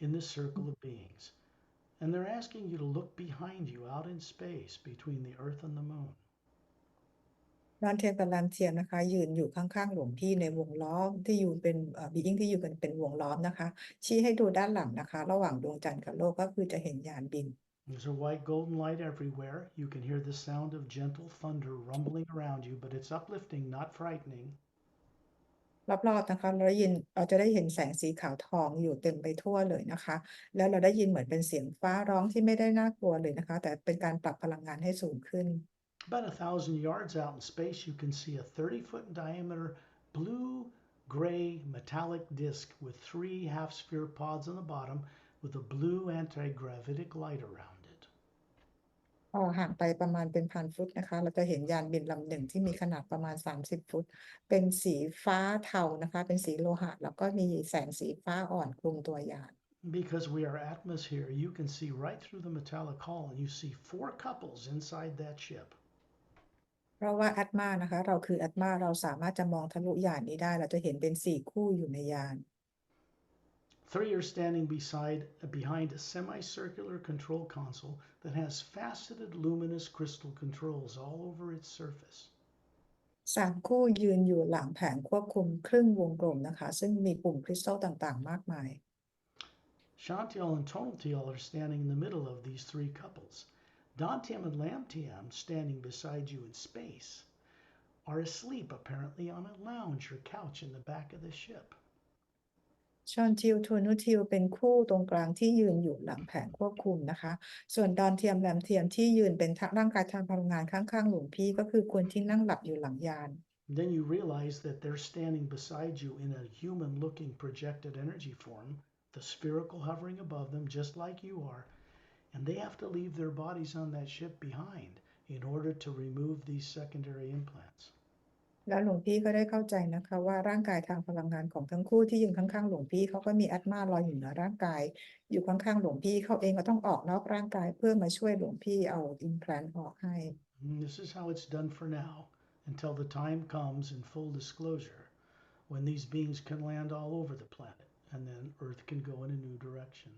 in this circle of beings, and they're asking you to look behind you out in space between the Earth and the Moon. ดอนเทียนกับลามเทียนนะคะยืนอยู่ข้างๆหลวงพี่ในวงล้อมที่อยู่เป็นbeing ที่อยู่กันเป็นวงล้อมนะคะชี้ให้ดูด้านหลังนะคะระหว่างดวงจันทร์กับโลกก็คือจะเห็นยานบิน There's a white golden light everywhere. You can hear the sound of gentle thunder rumbling around you, but it's uplifting, not frightening. รอบๆนะคะเราจะได้เห็นแสงสีขาวทองอยู่เต็มไปทั่วเลยนะคะแล้วเราได้ยินเหมือนเป็นเสียงฟ้าร้องที่ไม่ได้น่ากลัวเลยนะคะแต่เป็นการปรับพลังงานให้สูงขึ้น About 1,000 yards out in space, you can see a 30-foot in diameter blue-gray metallic disc with 3 half-sphere pods on the bottom with a blue anti-gravitic light around it. ห่างไปประมาณเป็นพันฟุตนะคะเราจะเห็นยานบินลำหนึ่งที่มีขนาดประมาณ30ฟุตเป็นสีฟ้าเทานะคะเป็นสีโลหะแล้วก็มีแสงสีฟ้าอ่อนคลุมตัวยาน Because we are Atmas here, you can see right through the metallic hull and you see 4 couples inside that ship. เพราะว่าแอตมานะคะเราคือแอตมาเราสามารถจะมองทะลุยานนี้ได้เราจะเห็นเป็น4คู่อยู่ในยาน 3 are standing behind a semicircular control console that has faceted luminous crystal controls all over its surface. 3คู่ยืนอยู่หลังแผงควบคุมครึ่งวงกลมนะคะซึ่งมีปุ่มคริสตัลต่างๆมากมาย Shantiel and Tontiel are standing in the middle of these 3 couples. Dantiam and Lamtiam, standing beside you in space, are asleep apparently on a lounge or couch in the back of the ship. ชอนทิวโทนุทิวเป็นคู่ตรงกลางที่ยืนอยู่หลังแผงควบคุมนะคะส่วนดอนเทียมแรมเทียมที่ยืนเป็นร่างกายทางพลังงานข้างๆหลวงพี่ก็คือคนที่นั่งหลับอยู่หลังยาน Then you realize that they're standing beside you in a human-looking projected energy form, the spherical hovering above them just like you are, and they have to leave their bodies on that ship behind in order to remove these secondary implants. แล้วหลวงพี่ก็ได้เข้าใจนะคะว่าร่างกายทางพลังงานของทั้งคู่ที่ยืนข้างๆหลวงพี่เขาก็มีแอตมาลอยอยู่เหนือร่างกายอยู่ข้างๆหลวงพี่เขาเองก็ต้องออกนอกร่างกายเพื่อมาช่วยหลวงพี่เอาอิมแพลนออกให้ And this is how it's done for now, until the time comes in full disclosure when these beings can land all over the planet and then Earth can go in a new direction.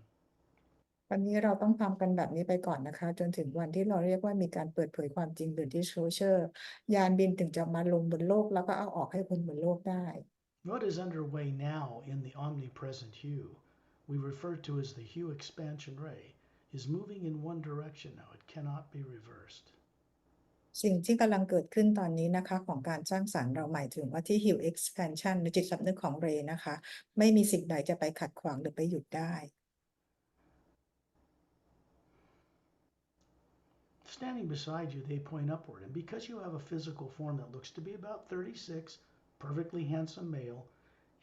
วันนี้เราต้องทำกันแบบนี้ไปก่อนนะคะจนถึงวันที่เราเรียกว่ามีการเปิดเผยความจริงหรือ disclosure ยานบินถึงจะมาลงบนโลกแล้วก็เอาออกให้คนบนโลกได้ What is underway now in the omnipresent hue, we refer to as the hue expansion ray, is moving in one direction now. It cannot be reversed. สิ่งที่กำลังเกิดขึ้นตอนนี้นะคะของการสร้างสรรค์เราหมายถึงว่าที่ Hue Expansion ในจิตสำนึกของเรย์นะคะไม่มีสิ่งใดจะไปขัดขวางหรือไปหยุดได้ Standing beside you, they point upward, and because you have a physical form that looks to be about 36, perfectly handsome male,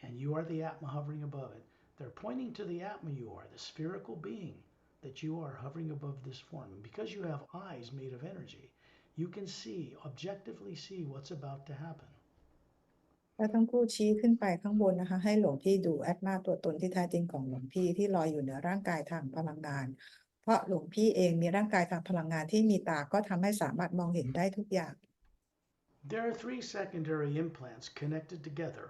and you are the Atma hovering above it, they're pointing to the Atma you are, the spherical being that you are hovering above this form. And because you have eyes made of energy, you can objectively see what's about to happen. แล้วทั้งคู่ชี้ขึ้นไปข้างบนนะคะให้หลวงพี่ดูแอตมาตัวตนที่แท้จริงของหลวงพี่ที่ลอยอยู่เหนือร่างกายทางพลังงานเพราะหลวงพี่เองมีร่างกายทางพลังงานที่มีตาก็ทำให้สามารถมองเห็นได้ทุกอย่าง There are 3 secondary implants connected together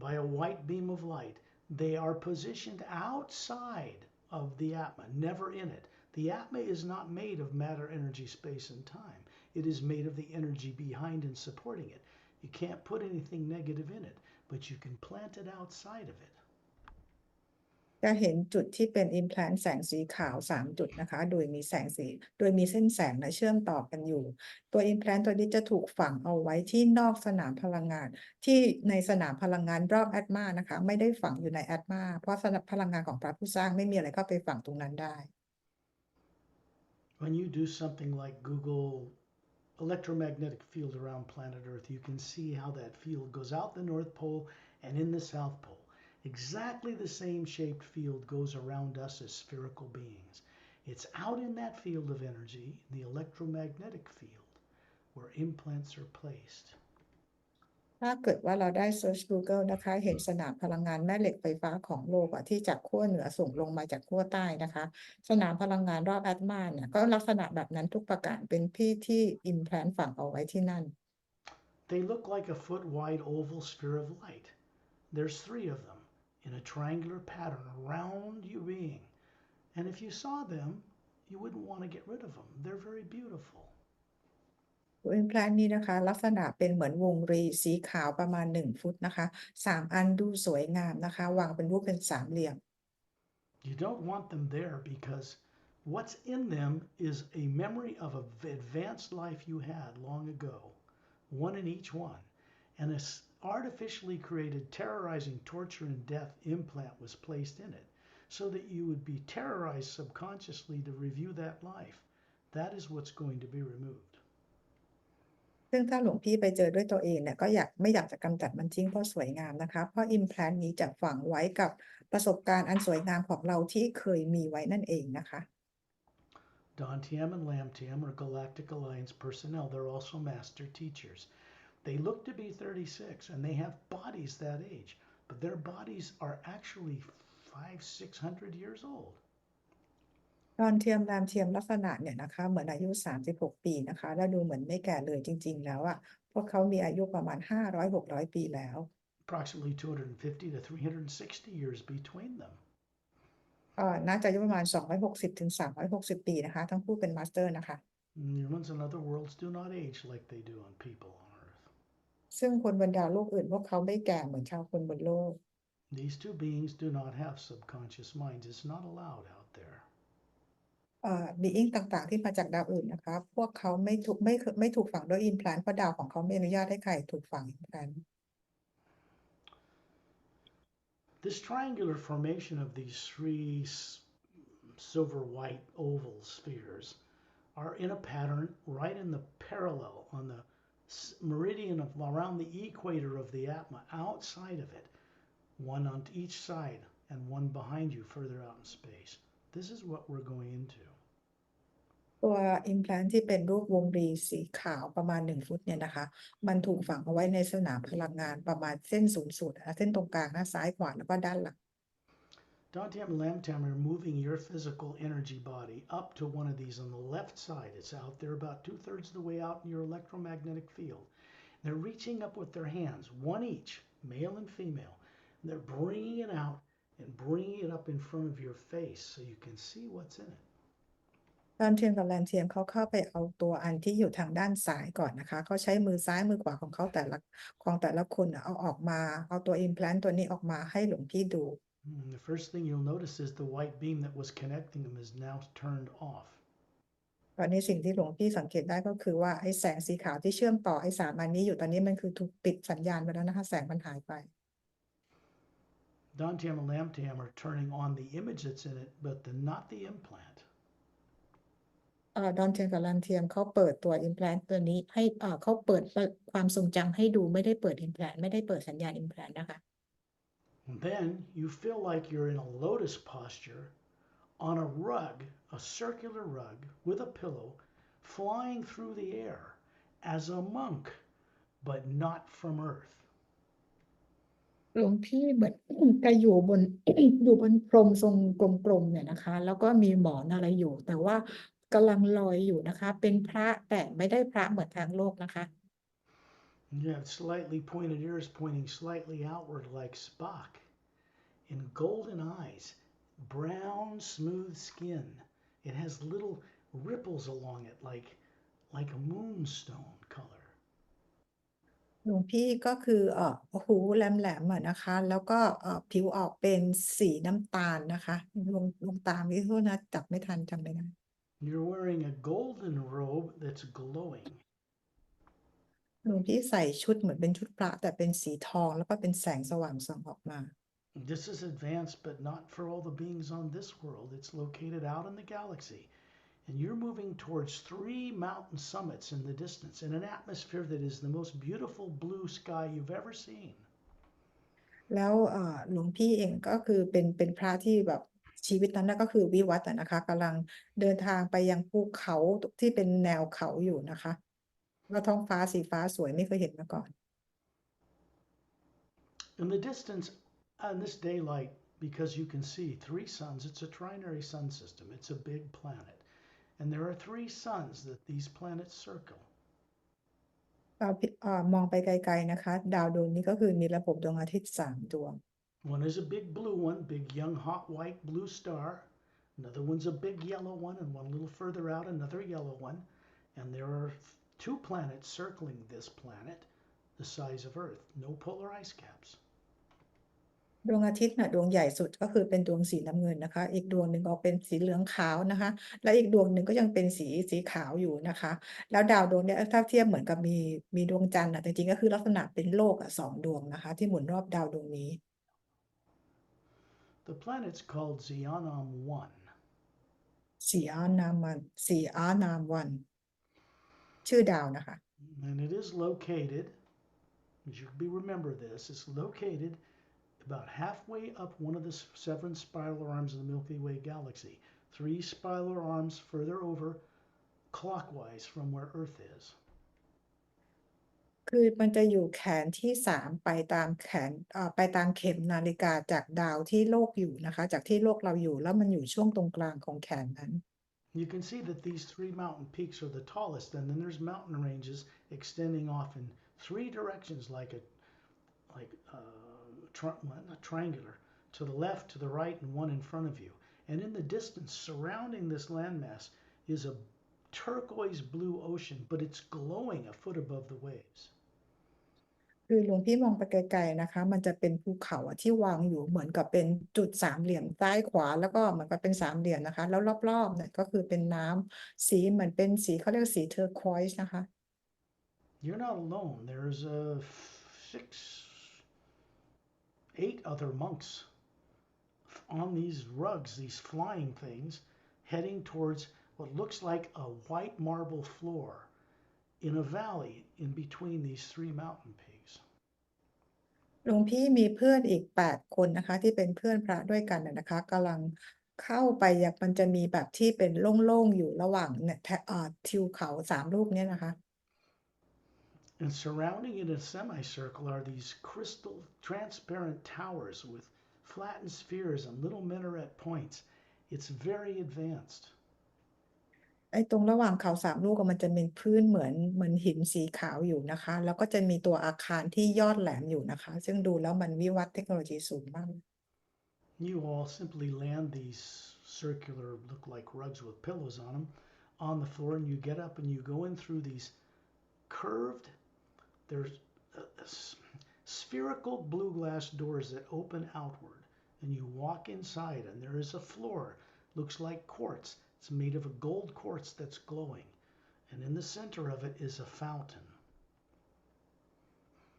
by a white beam of light. They are positioned outside of the Atma, never in it. The Atma is not made of matter, energy, space, and time. It is made of the energy behind and supporting it. You can't put anything negative in it, but you can plant it outside of it. จะเห็นจุดที่เป็น implant แสงสีขาว3จุดนะคะโดยมีเส้นแสงเชื่อมต่อกันอยู่ตัว implant ตัวนี้จะถูกฝังเอาไว้ที่นอกสนามพลังงานที่ในสนามพลังงานรอบแอตมานะคะไม่ได้ฝังอยู่ในแอตมาเพราะสนามพลังงานของพระผู้สร้างไม่มีอะไรเข้าไปฝังตรงนั้นได้ When you do something like Google electromagnetic field around planet Earth, you can see how that field goes out the North Pole and in the South Pole. Exactly the same shaped field goes around us as spherical beings. It's out in that field of energy, the electromagnetic field, where implants are placed. ถ้าเกิดว่าเราได้ Search Google นะคะเห็นสนามพลังงานแม่เหล็กไฟฟ้าของโลกที่จากขั้วเหนือส่งลงมาจากขั้วใต้นะคะสนามพลังงานรอบแอตมาเนี่ยก็ลักษณะแบบนั้นทุกประการเป็นที่ implant ฝังเอาไว้ที่นั่น They look like a foot-wide oval sphere of light. There's 3 of them in a triangular pattern around your being. And if you saw them, you wouldn't want to get rid of them. They're very beautiful. ตัว implant นี้นะคะลักษณะเป็นเหมือนวงรีสีขาวประมาณ1 ฟุตนะคะ3 อันดูสวยงามนะคะวางเป็นรูปเป็นสามเหลี่ยม You don't want them there because what's in them is a memory of an advanced life you had long ago, one in each one. And an artificially created terrorizing torture and death implant was placed in it so that you would be terrorized subconsciously to review that life. That is what's going to be removed. ซึ่งถ้าหลวงพี่ไปเจอด้วยตัวเองเนี่ยก็ไม่อยากจะกำจัดมันทิ้งเพราะสวยงามนะคะเพราะ implant นี้จะฝังไว้กับประสบการณ์อันสวยงามของเราที่เคยมีไว้นั่นเองนะคะ Dantian and Lamtian are Galactic Alliance personnel. They're also master teachers. They look to be 36 and they have bodies that age, but their bodies are actually 500-600 years old. ตอนเทียมรามเทียมลักษณะเนี่ยนะคะเหมือนอายุ36 ปีนะคะแล้วดูเหมือนไม่แก่เลยจริงๆแล้วพวกเขามีอายุประมาณ500-600 ปีแล้ว Approximately 250 to 360 years between them. น่าจะอายุประมาณ260-360 ปีนะคะทั้งคู่เป็นมาสเตอร์นะคะ Humans in other worlds do not age like they do on people on Earth. ซึ่งคนบนดาวโลกอื่นพวกเขาไม่แก่เหมือนชาวคนบนโลก These 2 beings do not have subconscious minds. It's not allowed out there. being ต่างๆที่มาจากดาวอื่นนะคะพวกเขาไม่ถูกฝังด้วย implant เพราะดาวของเขาไม่อนุญาตให้ใครถูกฝัง implant. This triangular formation of these 3 silver white oval spheres are in a pattern right in the parallel on the meridian of around the equator of the atma outside of it, one on each side and one behind you further out in space. This is what we're going into. ตัว implant ที่เป็นรูปวงรีสีขาวประมาณ1 ฟุตเนี่ยนะคะมันถูกฝังเอาไว้ในสนามพลังงานประมาณเส้นศูนย์สูตรเส้นตรงกลางซ้ายขวาแล้วก็ด้านหลัง Dantian and Lamtian are moving your physical energy body up to one of these on the left side. It's out there about 2/3 of the way out in your electromagnetic field. They're reaching up with their hands, one each, male and female. And they're bringing it out and bringing it up in front of your face so you can see what's in it. ตอนเทียมกับแลนเทียมเขาเข้าไปเอาตัวอันที่อยู่ทางด้านซ้ายก่อนนะคะเขาใช้มือซ้ายมือขวาของเขาแต่ละคนเอาออกมาเอาตัว implant ตัวนี้ออกมาให้หลวงพี่ดู The first thing you'll notice is the white beam that was connecting them is now turned off. ตอนนี้สิ่งที่หลวงพี่สังเกตได้ก็คือว่าไอ้แสงสีขาวที่เชื่อมต่อไอ้3 อันนี้อยู่ตอนนี้มันคือถูกปิดสัญญาณไปแล้วนะคะแสงมันหายไป Dantian and Lamtian are turning on the image that's in it, but not the implant. ดอนเทียมกับแลนเทียมเขาเปิดตัว implant ตัวนี้ให้เขาเปิดความทรงจำให้ดูไม่ได้เปิด implant ไม่ได้เปิดสัญญาณ implant นะคะ Then you feel like you're in a lotus posture on a rug, a circular rug with a pillow, flying through the air as a monk, but not from Earth. หลวงพี่เหมือนจะอยู่บน อยู่บนพรมทรงกลมๆเนี่ยนะคะแล้วก็มีหมอนอะไรอยู่แต่ว่ากำลังลอยอยู่นะคะเป็นพระแต่ไม่ได้พระเหมือนทางโลกนะคะ You have slightly pointed ears pointing slightly outward like Spock, and golden eyes, brown smooth skin. It has little ripples along it like a moonstone color. หลวงพี่ก็คือหูแหลมๆนะคะแล้วก็ผิวออกเป็นสีน้ำตาลนะคะลงตามที่โทษนะจับไม่ทันจำไม่ได้ You're wearing a golden robe that's glowing. หลวงพี่ใส่ชุดเหมือนเป็นชุดพระแต่เป็นสีทองแล้วก็เป็นแสงสว่างส่องออกมา This is advanced, but not for all the beings on this world. It's located out in the galaxy. And you're moving towards 3 mountain summits in the distance in an atmosphere that is the most beautiful blue sky you've ever seen. แล้วหลวงพี่เองก็คือเป็นพระที่แบบชีวิตนั้นก็คือวิวัฒน์นะคะกำลังเดินทางไปยังภูเขาที่เป็นแนวเขาอยู่นะคะ ว่าท้องฟ้าสีฟ้าสวยไม่เคยเห็นมาก่อน In the distance, on this daylight, because you can see three suns, it's a trinary sun system. It's a big planet. And there are three suns that these planets circle. เรามองไปไกลๆนะคะดาวดวงนี้ก็คือมีระบบดวงอาทิตย์3 ดวง One is a big blue one, big young hot white blue star. Another one's a big yellow one, and one a little further out, another yellow one. And there are two planets circling this planet the size of Earth. No polar ice caps. ดวงอาทิตย์น่ะดวงใหญ่สุดก็คือเป็นดวงสีน้ำเงินนะคะอีกดวงหนึ่งออกเป็นสีเหลืองขาวนะคะและอีกดวงหนึ่งก็ยังเป็นสีขาวอยู่นะคะแล้วดาวดวงเนี้ยถ้าเทียบเหมือนกับมีดวงจันทร์อ่ะจริงๆก็คือลักษณะเป็นโลก2 ดวงนะคะที่หมุนรอบดาวดวงนี้ The planet's called Xeonom 1. สีอานามวันชื่อดาวนะคะ And it is located, as you remember this, it's located about halfway up one of the 7 spiral arms of the Milky Way galaxy. 3 spiral arms further over clockwise from where Earth is. คือมันจะอยู่แขนที่3ไปตามไปตามเข็มนาฬิกาจากดาวที่โลกอยู่นะคะจากที่โลกเราอยู่แล้วมันอยู่ช่วงตรงกลางของแขนนั้น You can see that these 3 mountain peaks are the tallest, and then there's mountain ranges extending off in 3 directions like triangular, to the left, to the right, and one in front of you. And in the distance surrounding this landmass is a turquoise blue ocean, but it's glowing a foot above the waves. คือหลวงพี่มองไปไกลๆนะคะมันจะเป็นภูเขาที่วางอยู่เหมือนกับเป็นจุดสามเหลี่ยมซ้ายขวาแล้วก็เหมือนกับเป็น3 เหลี่ยมนะคะแล้วรอบๆเนี่ยก็คือเป็นน้ำสีเหมือนเป็นสีเขาเรียกสีเทอร์ควอยซ์นะคะ You're not alone. There's 8 other monks on these rugs, these flying things, heading towards what looks like a white marble floor in a valley in between these 3 mountain peaks. หลวงพี่มีเพื่อนอีก8 คนนะคะที่เป็นเพื่อนพระด้วยกันนะคะกำลังเข้าไปอยากมันจะมีแบบที่เป็นโล่งๆอยู่ระหว่างเนี่ยทิวเขา3 ลูกเนี่ยนะคะ And surrounding it in a semicircle are these crystal transparent towers with flattened spheres and little minaret points. It's very advanced. ไอ้ตรงระหว่างเขา3 ลูกมันจะเป็นพื้นเหมือนหินสีขาวอยู่นะคะแล้วก็จะมีตัวอาคารที่ยอดแหลมอยู่นะคะซึ่งดูแล้วมันวิวัฒน์เทคโนโลยีสูงมาก You all simply land these circular, look like rugs with pillows on them, on the floor, and you get up and you go in through these curved, there's spherical blue glass doors that open outward, and you walk inside, and there is a floor, looks like quartz. It's made of a gold quartz that's glowing, and in the center of it is a fountain.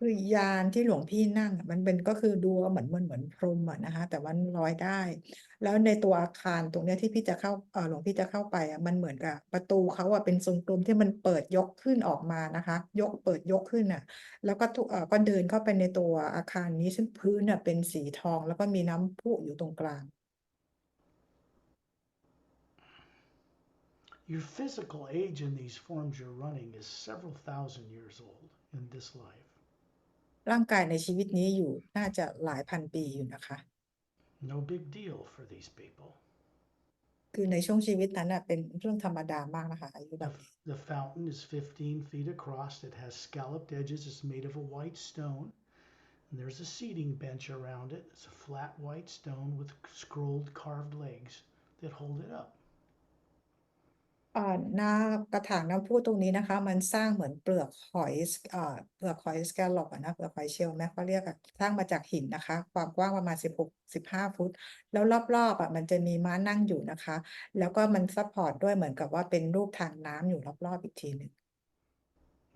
คือยานที่หลวงพี่นั่งมันเป็นก็คือดูเหมือนพรหมนะคะแต่ว่าลอยได้ แล้วในตัวอาคารตรงเนี้ยที่พี่จะเข้าหลวงพี่จะเข้าไปมันเหมือนกับประตูเขาเป็นทรงกลมที่มันเปิดยกขึ้นออกมานะคะเปิดยกขึ้นแล้วก็ก็เดินเข้าไปในตัวอาคารนี้ซึ่งพื้นเป็นสีทองแล้วก็มีน้ำพุอยู่ตรงกลาง Your physical age in these forms you're running is several thousand years old in this life. ร่างกายในชีวิตนี้อยู่น่าจะหลายพันปีอยู่นะคะ No big deal for these people. คือในช่วงชีวิตนั้นเป็นเรื่องธรรมดามากนะคะอายุแบบนี้ The fountain is 15 feet across. It has scalloped edges. It's made of a white stone. And there's a seating bench around it. It's a flat white stone with scrolled carved legs that hold it up. หน้ากระถางน้ำพุตรงนี้นะคะมันสร้างเหมือนเปลือกหอยสแกลลอปนะเปลือกหอยเชลล์แม่เขาเรียกสร้างมาจากหินนะคะความกว้างประมาณ16-15 ฟุตแล้วรอบๆมันจะมีม้านั่งอยู่นะคะแล้วก็มันซัพพอร์ตด้วยเหมือนกับว่าเป็นรูปทางน้ำอยู่รอบๆอีกทีหนึ่ง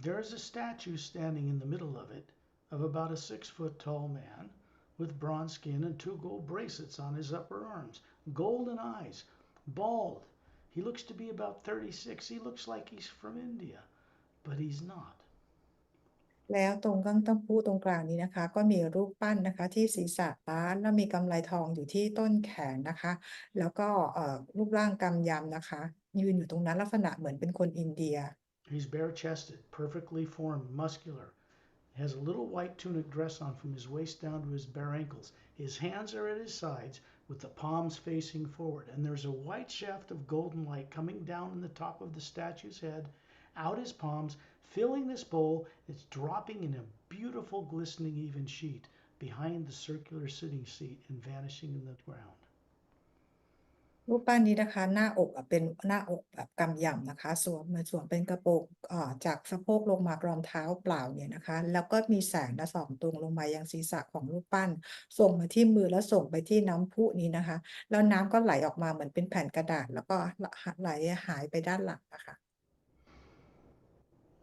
There is a statue standing in the middle of it of about a 6-foot tall man with bronze skin and 2 gold bracelets on his upper arms, golden eyes, bald. He looks to be about 36. He looks like he's from India, but he's not. แล้วตรงกลางต้นพุตรงกลางนี้นะคะก็มีรูปปั้นนะคะที่ศีรษะล้านแล้วมีกำไลทองอยู่ที่ต้นแขนนะคะแล้วก็รูปร่างกำยำนะคะยืนอยู่ตรงนั้นลักษณะเหมือนเป็นคนอินเดีย He's bare-chested, perfectly formed, muscular. He has a little white tunic dress on from his waist down to his bare ankles. His hands are at his sides with the palms facing forward, and there's a white shaft of golden light coming down in the top of the statue's head, out his palms, filling this bowl. It's dropping in a beautiful, glistening, even sheet behind the circular sitting seat and vanishing in the ground. รูปปั้นนี้นะคะหน้าอกเป็นหน้าอกแบบกำยำนะคะสวมเป็นกระโปรงจากสะโพกลงมารองเท้าเปล่าเนี่ยนะคะแล้วก็มีแสงส่องตรงลงมายังศีรษะของรูปปั้นส่งมาที่มือแล้วส่งไปที่น้ำพุนี้นะคะแล้วน้ำก็ไหลออกมาเหมือนเป็นแผ่นกระดาษแล้วก็ไหลหายไปด้านหลังนะคะ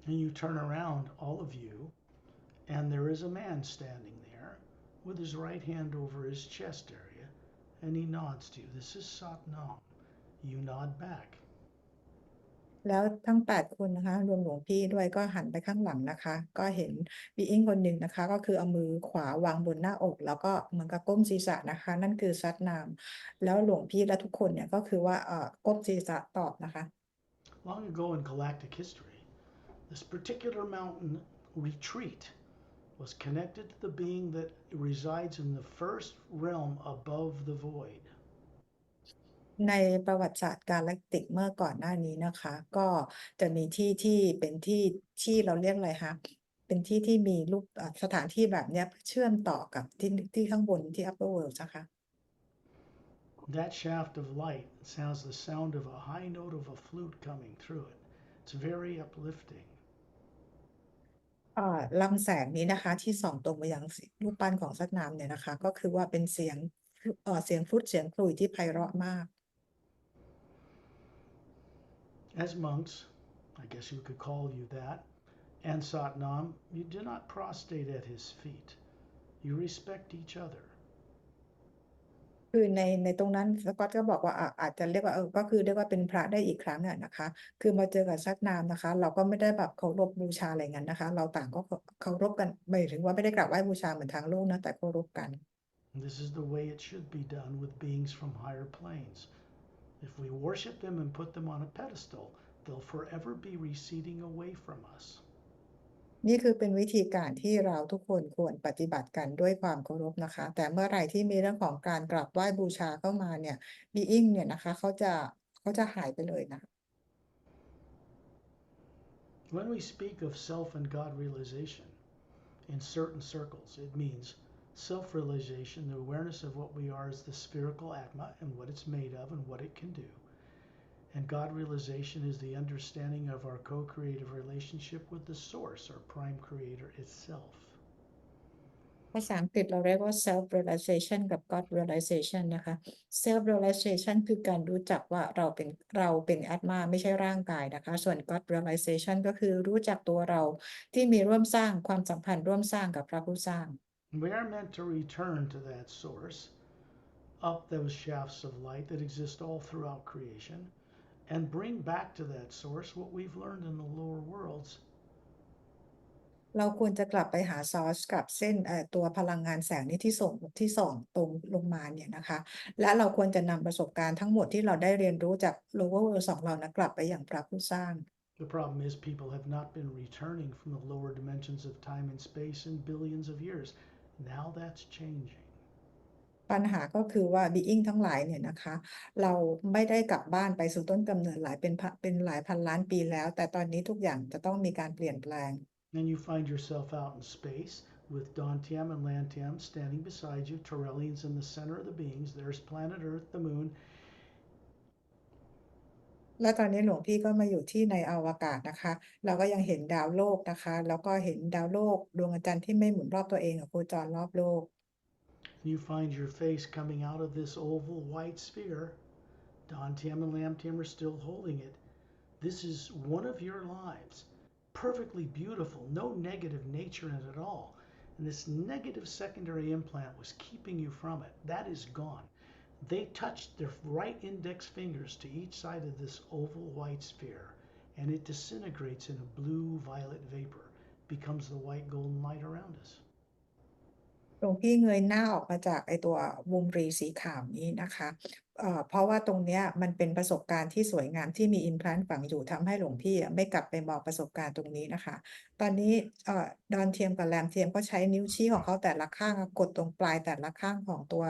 And you turn around, all of you, and there is a man standing there with his right hand over his chest area, and he nods to you. This is Satnam. You nod back. แล้วทั้ง8 คนนะคะรวมหลวงพี่ด้วยก็หันไปข้างหลังนะคะก็เห็นบีอิงคนหนึ่งนะคะก็คือเอามือขวาวางบนหน้าอกแล้วก็เหมือนกับก้มศีรษะนะคะนั่นคือซัดนามแล้วหลวงพี่และทุกคนเนี่ยก็คือว่าก้มศีรษะตอบนะคะ Long ago in galactic history, this particular mountain retreat was connected to the being that resides in the first realm above the void. ในประวัติศาสตร์กาแล็กติกเมื่อก่อนหน้านี้นะคะก็จะมีที่เป็นที่เราเรียกอะไรคะเป็นที่มีรูปสถานที่แบบเนี้ยเชื่อมต่อกับที่ข้างบนที่ upper world นะคะ That shaft of light sounds the sound of a high note of a flute coming through it. It's very uplifting. ลำแสงนี้นะคะที่ส่องตรงไปยังรูปปั้นของซัดนามเนี่ยนะคะก็คือว่าเป็นเสียงฟลุตเสียงขลุ่ยที่ไพเราะมาก As monks, I guess you could call you that, and Satnam, you do not prostrate at his feet. You respect each other. คือในตรงนั้นสกอตก็บอกว่าอาจจะเรียกว่าก็คือเรียกว่าเป็นพระได้อีกครั้งนะคะคือมาเจอกับซัดนามนะคะเราก็ไม่ได้แบบเคารพบูชาอะไรงั้นนะคะเราต่างก็เคารพกันหมายถึงว่าไม่ได้กราบไหว้บูชาเหมือนทางโลกนะแต่เคารพกัน This is the way it should be done with beings from higher planes. If we worship them and put them on a pedestal, they'll forever be receding away from us. นี่คือเป็นวิธีการที่เราทุกคนควรปฏิบัติกันด้วยความเคารพนะคะแต่เมื่อไหร่ที่มีเรื่องของการกราบไหว้บูชาเข้ามาเนี่ยบีอิงเนี่ยนะคะเขาจะหายไปเลยนะ When we speak of self and God realization in certain circles, it means self-realization, the awareness of what we are as the spherical atma and what it's made of and what it can do. And God realization is the understanding of our co-creative relationship with the source, our prime creator itself. ภาษาอังกฤษเราเรียกว่า self realization กับ God realization นะคะ self realization คือการรู้จักว่าเราเป็นอาตมาไม่ใช่ร่างกายนะคะส่วน God realization ก็คือรู้จักตัวเราที่มีร่วมสร้างความสัมพันธ์ร่วมสร้างกับพระผู้สร้าง We are meant to return to that source, up those shafts of light that exist all throughout creation, and bring back to that source what we've learned in the lower worlds. เราควรจะกลับไปหาซอร์สกับเส้นตัวพลังงานแสงนี้ที่ส่องตรงลงมาเนี่ยนะคะและเราควรจะนำประสบการณ์ทั้งหมดที่เราได้เรียนรู้จาก lower world ของเรานะกลับไปอย่างพระผู้สร้าง The problem is people have not been returning from the lower dimensions of time and space in billions of years. Now that's changing. ปัญหาก็คือว่า being ทั้งหลายเนี่ยนะคะเราไม่ได้กลับบ้านไปสู่ต้นกำเนิดเป็นหลายพันล้านปีแล้วแต่ตอนนี้ทุกอย่างจะต้องมีการเปลี่ยนแปลง And you find yourself out in space with Dantium and Lantium standing beside you, Torellians in the center of the beings. There's planet Earth, the moon. และตอนนี้หลวงพี่ก็มาอยู่ที่ในอวกาศนะคะเราก็ยังเห็นดาวโลกนะคะแล้วก็เห็นดาวโลกดวงจันทร์ที่ไม่หมุนรอบตัวเองโคจรรอบโลก You find your face coming out of this oval white sphere. Dantium and Lantium are still holding it. This is one of your lives. Perfectly beautiful, no negative nature in it at all. And this negative secondary implant was keeping you from it. That is gone. They touched their right index fingers to each side of this oval white sphere, and it disintegrates in a blue-violet vapor, becomes the white golden light around us. หลวงพี่เงยหน้าออกมาจากตัววงรีสีขาวนี้นะคะ เพราะว่าตรงเนี้ยมันเป็นประสบการณ์ที่สวยงามที่มี implant ฝังอยู่ทำให้หลวงพี่อะไม่กลับไปมองประสบการณ์ตรงนี้นะคะตอนนี้ดอนเทียมกับแรมเทียมก็ใช้นิ้วชี้ของเขาแต่ละข้างอะกดตรงปลายแต่ละข้างของตัว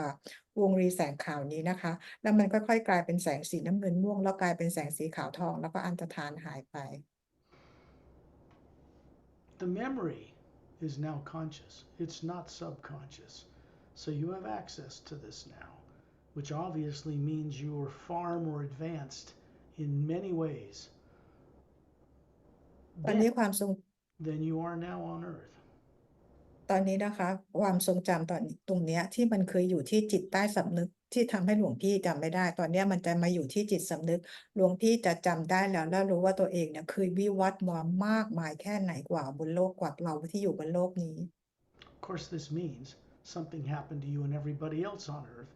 วงรีแสงขาวนี้นะคะแล้วมันค่อยๆกลายเป็นแสงสีน้ำเงินม่วงแล้วกลายเป็นแสงสีขาวทองแล้วก็อันตรธานหายไป The memory is now conscious, it's not subconscious. So you have access to this now, which obviously means you are far more advanced in many ways ตอน then นี้ความทรง than you are now on earth. ตอนนี้นะคะความทรงจำตรงเนี้ยที่มันเคยอยู่ที่จิตใต้สำนึกที่ทำให้หลวงพี่จำไม่ได้ตอนเนี้ยมันจะมาอยู่ที่จิตสำนึกหลวงพี่จะจำได้แล้วรู้ว่าตัวเองเนี่ยเคยวิวัฒน์มามากมายแค่ไหนกว่าบนโลกกว่าเราที่อยู่บนโลกนี้ Of course, this means something happened to you and everybody else on earth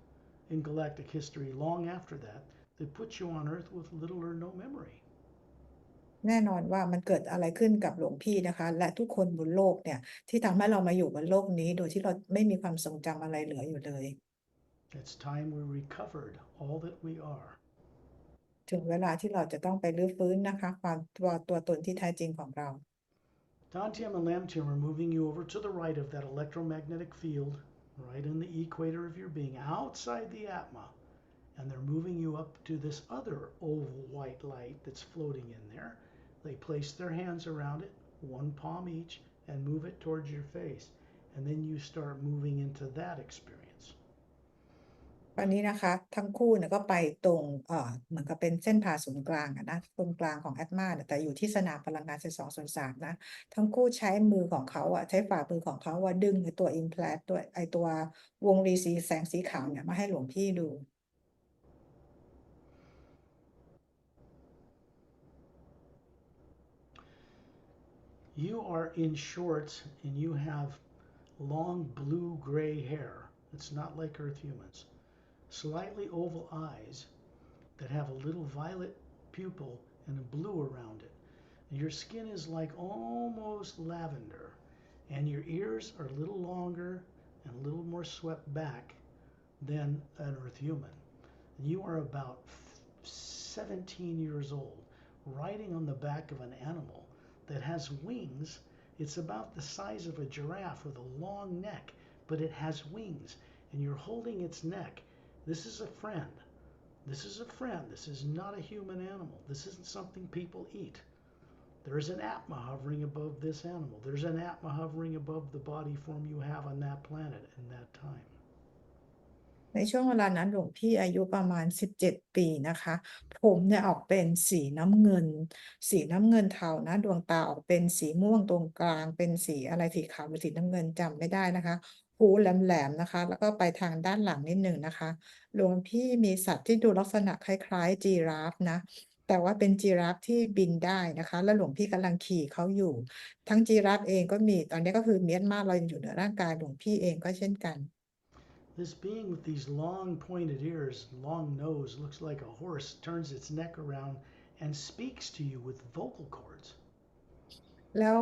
in galactic history long after that that puts you on earth with little or no memory. แน่นอนว่ามันเกิดอะไรขึ้นกับหลวงพี่นะคะและทุกคนบนโลกเนี่ยที่ทำให้เรามาอยู่บนโลกนี้โดยที่เราไม่มีความทรงจำอะไรเหลืออยู่เลย It's time we recovered all that we are. ถึงเวลาที่เราจะต้องไปรื้อฟื้นนะคะความตัวตนที่แท้จริงของเรา Dantium and Lamtium are moving you over to the right of that electromagnetic field, right in the equator of your being, outside the Atma. And they're moving you up to this other oval white light that's floating in there. They place their hands around it, one palm each, and move it towards your face. And then you start moving into that experience. ตอนนี้นะคะทั้งคู่เนี่ยก็ไปตรงเหมือนกับเป็นเส้นผ่าศูนย์กลางอะนะตรงกลางของแอตมาเนี่ยแต่อยู่ที่สนามพลังงาน2/3นะทั้งคู่ใช้มือของเขาอะใช้ฝ่ามือของเขาอะดึงไอ้ตัว implant ตัวไอ้ตัววงรีสีแสงสีขาวเนี่ยมาให้หลวงพี่ดู You are in shorts and you have long blue gray hair. It's not like Earth humans. Slightly oval eyes that have a little violet pupil and a blue around it. Your skin is like almost lavender, and your ears are a little longer and a little more swept back than an Earth human. And you are about 17 years old, riding on the back of an animal that has wings. It's about the size of a giraffe with a long neck, but it has wings, and you're holding its neck. This is a friend. This is a friend. This is not a human animal. This isn't something people eat. There's an Atma hovering above this animal. There's an Atma hovering above the body form you have on that planet in that time. ในช่วงเวลานั้นหลวงพี่อายุประมาณ17ปีนะคะผมเนี่ยออกเป็นสีน้ำเงินสีน้ำเงินเทานะดวงตาออกเป็นสีม่วงตรงกลางเป็นสีอะไรสีขาวหรือสีน้ำเงินจำไม่ได้นะคะหูแหลมๆนะคะแล้วก็ไปทางด้านหลังนิดหนึ่งนะคะหลวงพี่มีสัตว์ที่ดูลักษณะคล้ายๆจีราฟนะแต่ว่าเป็นจีราฟที่บินได้นะคะแล้วหลวงพี่กำลังขี่เขาอยู่ทั้งจีราฟเองก็มีตอนนี้ก็คือเมียนมาลอยอยู่เหนือร่างกายหลวงพี่เองก็เช่นกัน This being with these long pointed ears, long nose, looks like a horse, turns its neck around and speaks to you with vocal cords. แล้ว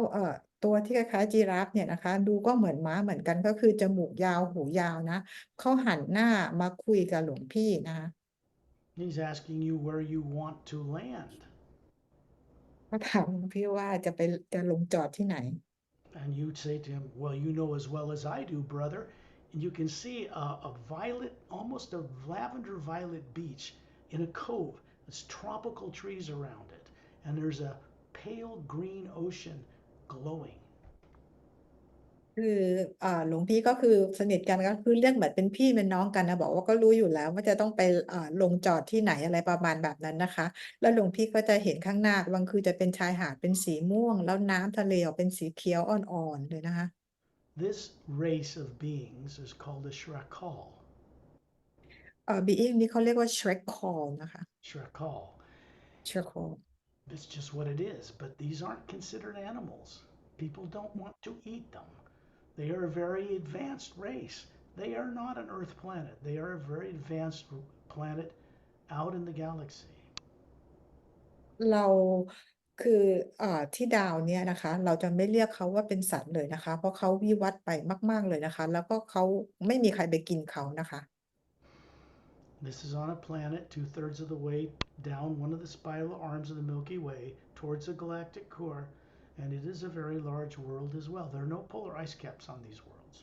ตัวที่คล้ายๆจีราฟเนี่ยนะคะดูก็เหมือนม้าเหมือนกันก็คือจมูกยาวหูยาวนะเขาหันหน้ามาคุยกับหลวงพี่นะคะ He's asking you where you want to land. เขาถามหลวงพี่ว่าจะลงจอดที่ไหน And you'd say to him, well, you know as well as I do, brother. And you can see a violet, almost a lavender violet beach in a cove. There's tropical trees around it. And there's a pale green ocean glowing. คือหลวงพี่ก็คือสนิทกันก็คือเรียกเหมือนเป็นพี่เป็นน้องกันนะบอกว่าก็รู้อยู่แล้วว่าจะต้องไปลงจอดที่ไหนอะไรประมาณแบบนั้นนะคะแล้วหลวงพี่ก็จะเห็นข้างหน้ากำลังคือจะเป็นชายหาดเป็นสีม่วงแล้วน้ำทะเลออกเป็นสีเขียวอ่อนๆเลยนะคะ This race of beings is called a Shrakal. being นี่เขาเรียกว่า Shrek Call นะคะ Shrakal. Shrek Call It's just what it is. But these aren't considered animals. People don't want to eat them. They are a very advanced race. They are not an Earth planet. They are a very advanced planet out in the galaxy. เราคือที่ดาวเนี่ยนะคะเราจะไม่เรียกเขาว่าเป็นสัตว์เลยนะคะเพราะเขาวิวัฒน์ไปมากๆเลยนะคะแล้วก็เขาไม่มีใครไปกินเขานะคะ This is on a planet 2/3 of the way down one of the spiral arms of the Milky Way towards the galactic core, and it is a very large world as well. There are no polar ice caps on these worlds.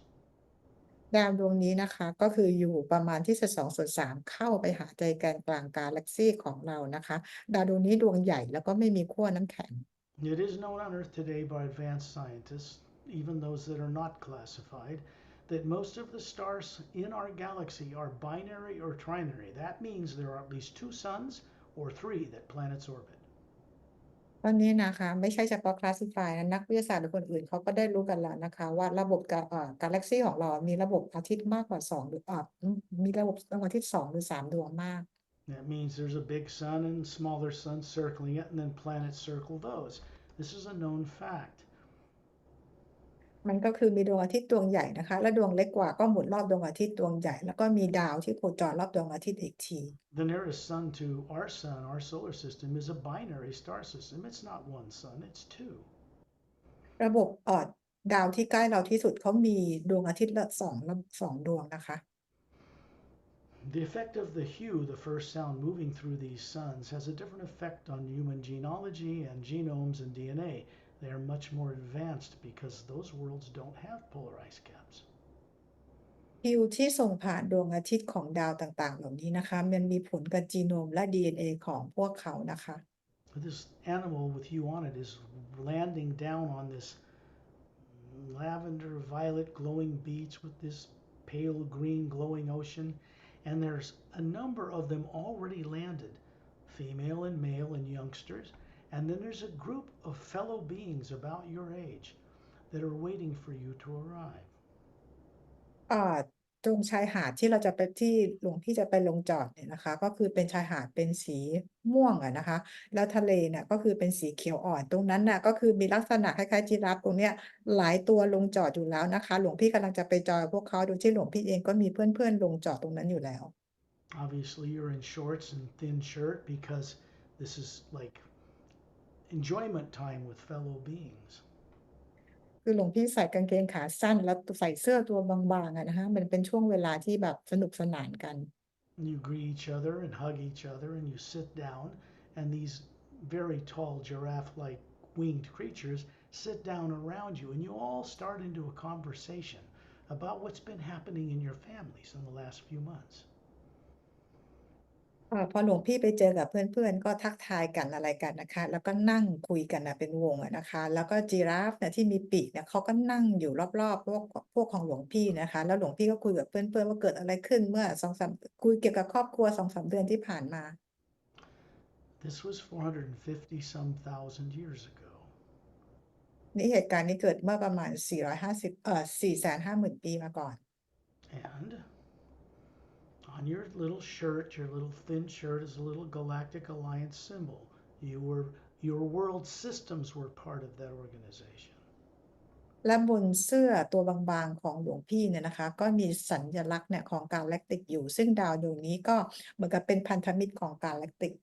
ดาวดวงนี้นะคะก็คืออยู่ประมาณที่2/3เข้าไปหาใจแกนกลางกาแล็กซีของเรานะคะดาวดวงนี้ดวงใหญ่แล้วก็ไม่มีขั้วน้ำแข็ง It is known on Earth today by advanced scientists, even those that are not classified, that most of the stars in our galaxy are binary or trinary. That means there are at least 2 suns or 3 that planets orbit. ตอนนี้นะคะไม่ใช่เฉพาะคลาสสิฟายนะนักวิทยาศาสตร์หรือคนอื่นเขาก็ได้รู้กันแล้วนะคะว่าระบบกาแล็กซีของเรามีระบบอาทิตย์มากกว่า2หรือมีระบบดวงอาทิตย์2หรือ3ดวงมาก That means there's a big sun and smaller suns circling it, and then planets circle those. This is a known fact. มันก็คือมีดวงอาทิตย์ดวงใหญ่นะคะและดวงเล็กกว่าก็หมุนรอบดวงอาทิตย์ดวงใหญ่แล้วก็มีดาวที่โคจรรอบดวงอาทิตย์อีกที The nearest sun to our sun, our solar system, is a binary star system. It's not one sun, it's 2. ระบบดาวที่ใกล้เราที่สุดเขามีดวงอาทิตย์ละ2ดวงนะคะ The effect of the hue, the first sound moving through these suns, has a different effect on human genealogy and genomes and DNA. They are much more advanced because those worlds don't have polar ice caps. ฮิวที่ส่งผ่านดวงอาทิตย์ของดาวต่างๆเหล่านี้นะคะมันมีผลกับจีโนมและ DNA ของพวกเขานะคะ This animal with hue on it is landing down on this lavender violet glowing beach with this pale green glowing ocean, and there's a number of them already landed, female and male and youngsters, and then there's a group of fellow beings about your age that are waiting for you to arrive. ตรงชายหาดที่เราจะไปที่หลวงพี่จะไปลงจอดเนี่ยนะคะก็คือเป็นชายหาดเป็นสีม่วงอะนะคะแล้วทะเลเนี่ยก็คือเป็นสีเขียวอ่อนตรงนั้นน่ะก็คือมีลักษณะคล้ายๆจีราฟตรงเนี้ยหลายตัวลงจอดอยู่แล้วนะคะหลวงพี่กำลังจะไปจอยพวกเขาโดยที่หลวงพี่เองก็มีเพื่อนๆลงจอดตรงนั้นอยู่แล้ว Obviously, you're in shorts and thin shirt because this is like enjoyment time with fellow beings. คือหลวงพี่ใส่กางเกงขาสั้นแล้วใส่เสื้อตัวบางๆอะนะคะมันเป็นช่วงเวลาที่แบบสนุกสนานกัน You greet each other and hug each other, and you sit down, and these very tall giraffe-like winged creatures sit down around you, and you all start into a conversation about what's been happening in your families in the last few months. พอหลวงพี่ไปเจอกับเพื่อนๆก็ทักทายกันอะไรกันนะคะแล้วก็นั่งคุยกันนะเป็นวงอะนะคะแล้วก็จีราฟเนี่ยที่มีปีกเนี่ยเขาก็นั่งอยู่รอบๆพวกของหลวงพี่นะคะแล้วหลวงพี่ก็คุยกับเพื่อนๆว่าเกิดอะไรขึ้นเมื่อ2-3คุยเกี่ยวกับครอบครัว2-3เดือนที่ผ่านมา This was 450 some thousand years ago. นี่เหตุการณ์นี้เกิดเมื่อประมาณ450,000 ปีมาก่อน And on your little shirt, your little thin shirt, is a little Galactic Alliance symbol. Your world systems were part of that organization. และบนเสื้อตัวบางๆของหลวงพี่เนี่ยนะคะก็มีสัญลักษณ์เนี่ยของกาแล็กติกอยู่ซึ่งดาวดวงนี้ก็เหมือนกับเป็นพันธมิตรของกาแล็กติก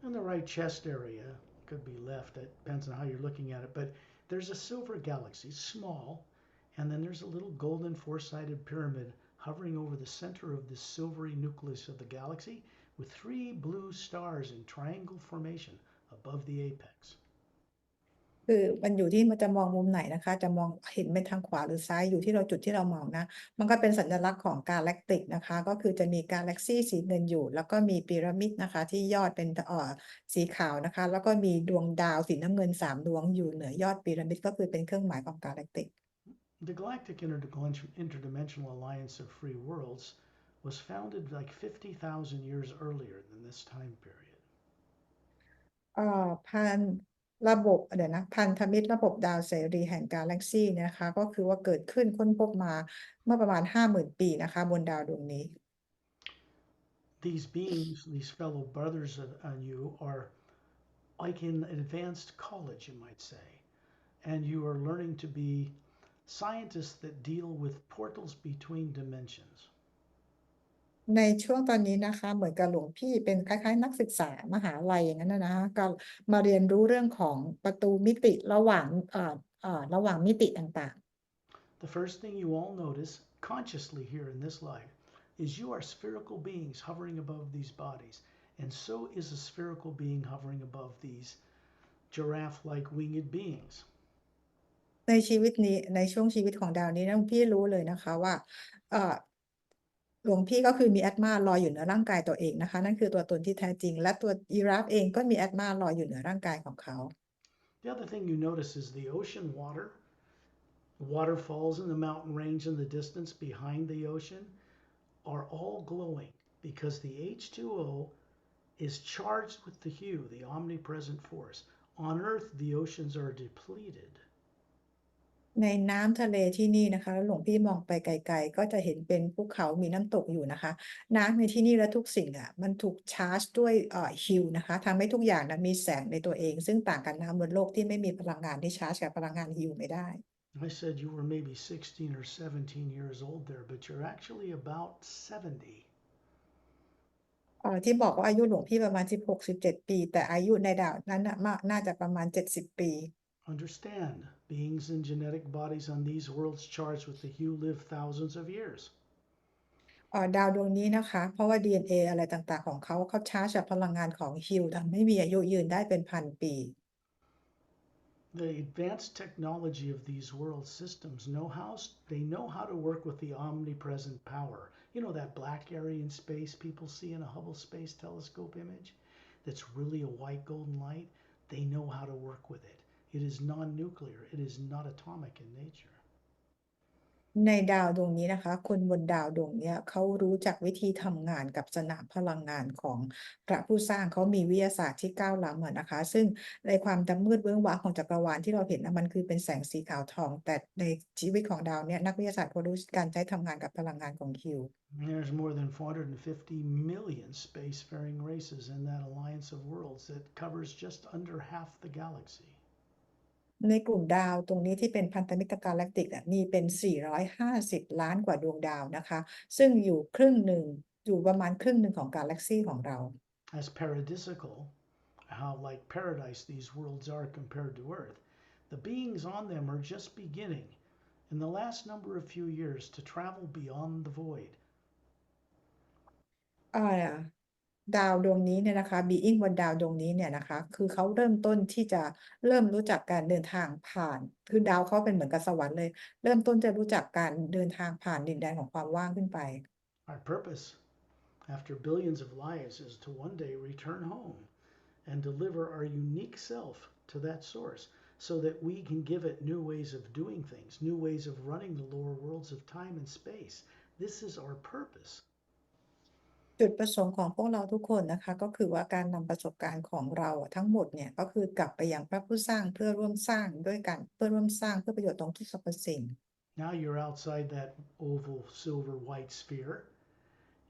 In the right chest area, could be left, it depends on how you're looking at it, but there's a silver galaxy, small, and then there's a little golden four-sided pyramid hovering over the center of this silvery nucleus of the galaxy with 3 blue stars in triangle formation above the apex. คือมันอยู่ที่มันจะมองมุมไหนนะคะจะมองเห็นไปทางขวาหรือซ้ายอยู่ที่เราจุดที่เรามองนะมันก็เป็นสัญลักษณ์ของกาแล็กติกนะคะก็คือจะมีกาแล็กซีสีเงินอยู่แล้วก็มีพีระมิดนะคะที่ยอดเป็นสีขาวนะคะแล้วก็มีดวงดาวสีน้ำเงิน3ดวงอยู่เหนือยอดพีระมิดก็คือเป็นเครื่องหมายของกาแล็กติก The Galactic Interdimensional Alliance of Free Worlds was founded like 50,000 years earlier than this time period. พันธมิตรระบบดาวเสรีแห่งกาแล็กซีนะคะก็คือว่าเกิดขึ้นค้นพบมาเมื่อประมาณ 50,000 ปีนะคะบนดาวดวงนี้ These beings, these fellow brothers on you, are like in advanced college, you might say, and you are learning to be scientists that deal with portals between dimensions. ในช่วงตอนนี้นะคะเหมือนกับหลวงพี่เป็นคล้ายๆนักศึกษามหาลัยอย่างนั้นนะคะก็มาเรียนรู้เรื่องของประตูมิติระหว่างมิติต่าง The first thing you all notice consciously here in this life is you are spherical beings hovering above these bodies, and so is a spherical being hovering above these giraffe-like winged beings. ในชีวิตนี้ในช่วงชีวิตของดาวนี้หลวงพี่รู้เลยนะคะว่าเอ่อหลวงพี่ก็คือมีแอตมาลอยอยู่เหนือร่างกายตัวเองนะคะนั่นคือตัวตนที่แท้จริงและตัวยีราฟเองก็มีแอตมาลอยอยู่เหนือร่างกายของเขา The other thing you notice is the ocean water, waterfalls in the mountain range in the distance behind the ocean are all glowing because the H2O is charged with the hue, the omnipresent force. On Earth, the oceans are depleted. ในน้ำทะเลที่นี่นะคะแล้วหลวงพี่มองไปไกลๆก็จะเห็นเป็นภูเขามีน้ำตกอยู่นะคะน้ำในที่นี่และทุกสิ่งมันถูกชาร์จด้วยฮิวนะคะทำให้ทุกอย่างมีแสงในตัวเองซึ่งต่างกับน้ำบนโลกที่ไม่มีพลังงานที่ชาร์จกับพลังงานฮิวไม่ได้ I said you were maybe 16 or 17 years old there, but you're actually about 70. ที่บอกว่าอายุหลวงพี่ประมาณ16-17 ปีแต่อายุในดาวนั้นน่าจะประมาณ70 ปี Understand, beings in genetic bodies on these worlds charged with the hue live thousands of years. ดาวดวงนี้นะคะเพราะว่า DNA อะไรต่างๆของเขาชาร์จจากพลังงานของฮิวทำให้มีอายุยืนได้เป็นพันปี The advanced technology of these world systems they know how to work with the omnipresent power. You know that black area in space people see in a Hubble Space Telescope image? That's really a white golden light. They know how to work with it. It is non-nuclear. It is not atomic in nature. ในดาวดวงนี้นะคะคนบนดาวดวงนี้เขารู้จักวิธีทำงานกับสนามพลังงานของพระผู้สร้างเขามีวิทยาศาสตร์ที่ก้าวล้ำนะคะซึ่งในความดำมืดเบื้องว้างของจักรวาลที่เราเห็นมันคือเป็นแสงสีขาวทองแต่ในชีวิตของดาวเนี่ยนักวิทยาศาสตร์เขารู้การใช้ทำงานกับพลังงานของฮิว There's more than 450 million spacefaring races in that alliance of worlds that covers just under half the galaxy. ในกลุ่มดาวตรงนี้ที่เป็นพันธมิตรกาแล็กติกมีเป็น450 ล้านกว่าดวงดาวนะคะซึ่งอยู่ประมาณครึ่งหนึ่งของกาแล็กซีของเรา As paradisical, how like paradise these worlds are compared to Earth, the beings on them are just beginning in the last number of few years to travel beyond the void. ดาวดวงนี้เนี่ยนะคะบีอิงบนดาวดวงนี้เนี่ยนะคะคือเขาเริ่มต้นที่จะเริ่มรู้จักการเดินทางผ่านคือดาวเขาเป็นเหมือนกับสวรรค์เลยเริ่มต้นจะรู้จักการเดินทางผ่านดินแดนของความว่างขึ้นไป Our purpose, after billions of lives, is to one day return home and deliver our unique self to that source so that we can give it new ways of doing things, new ways of running the lower worlds of time and space. This is our purpose. จุดประสงค์ของพวกเราทุกคนนะคะก็คือว่าการนำประสบการณ์ของเราทั้งหมดเนี่ยก็คือกลับไปยังพระผู้สร้างเพื่อร่วมสร้างด้วยกันเพื่อร่วมสร้างเพื่อประโยชน์ของทุกสรรพสิ่ง Now you're outside that oval silver white sphere,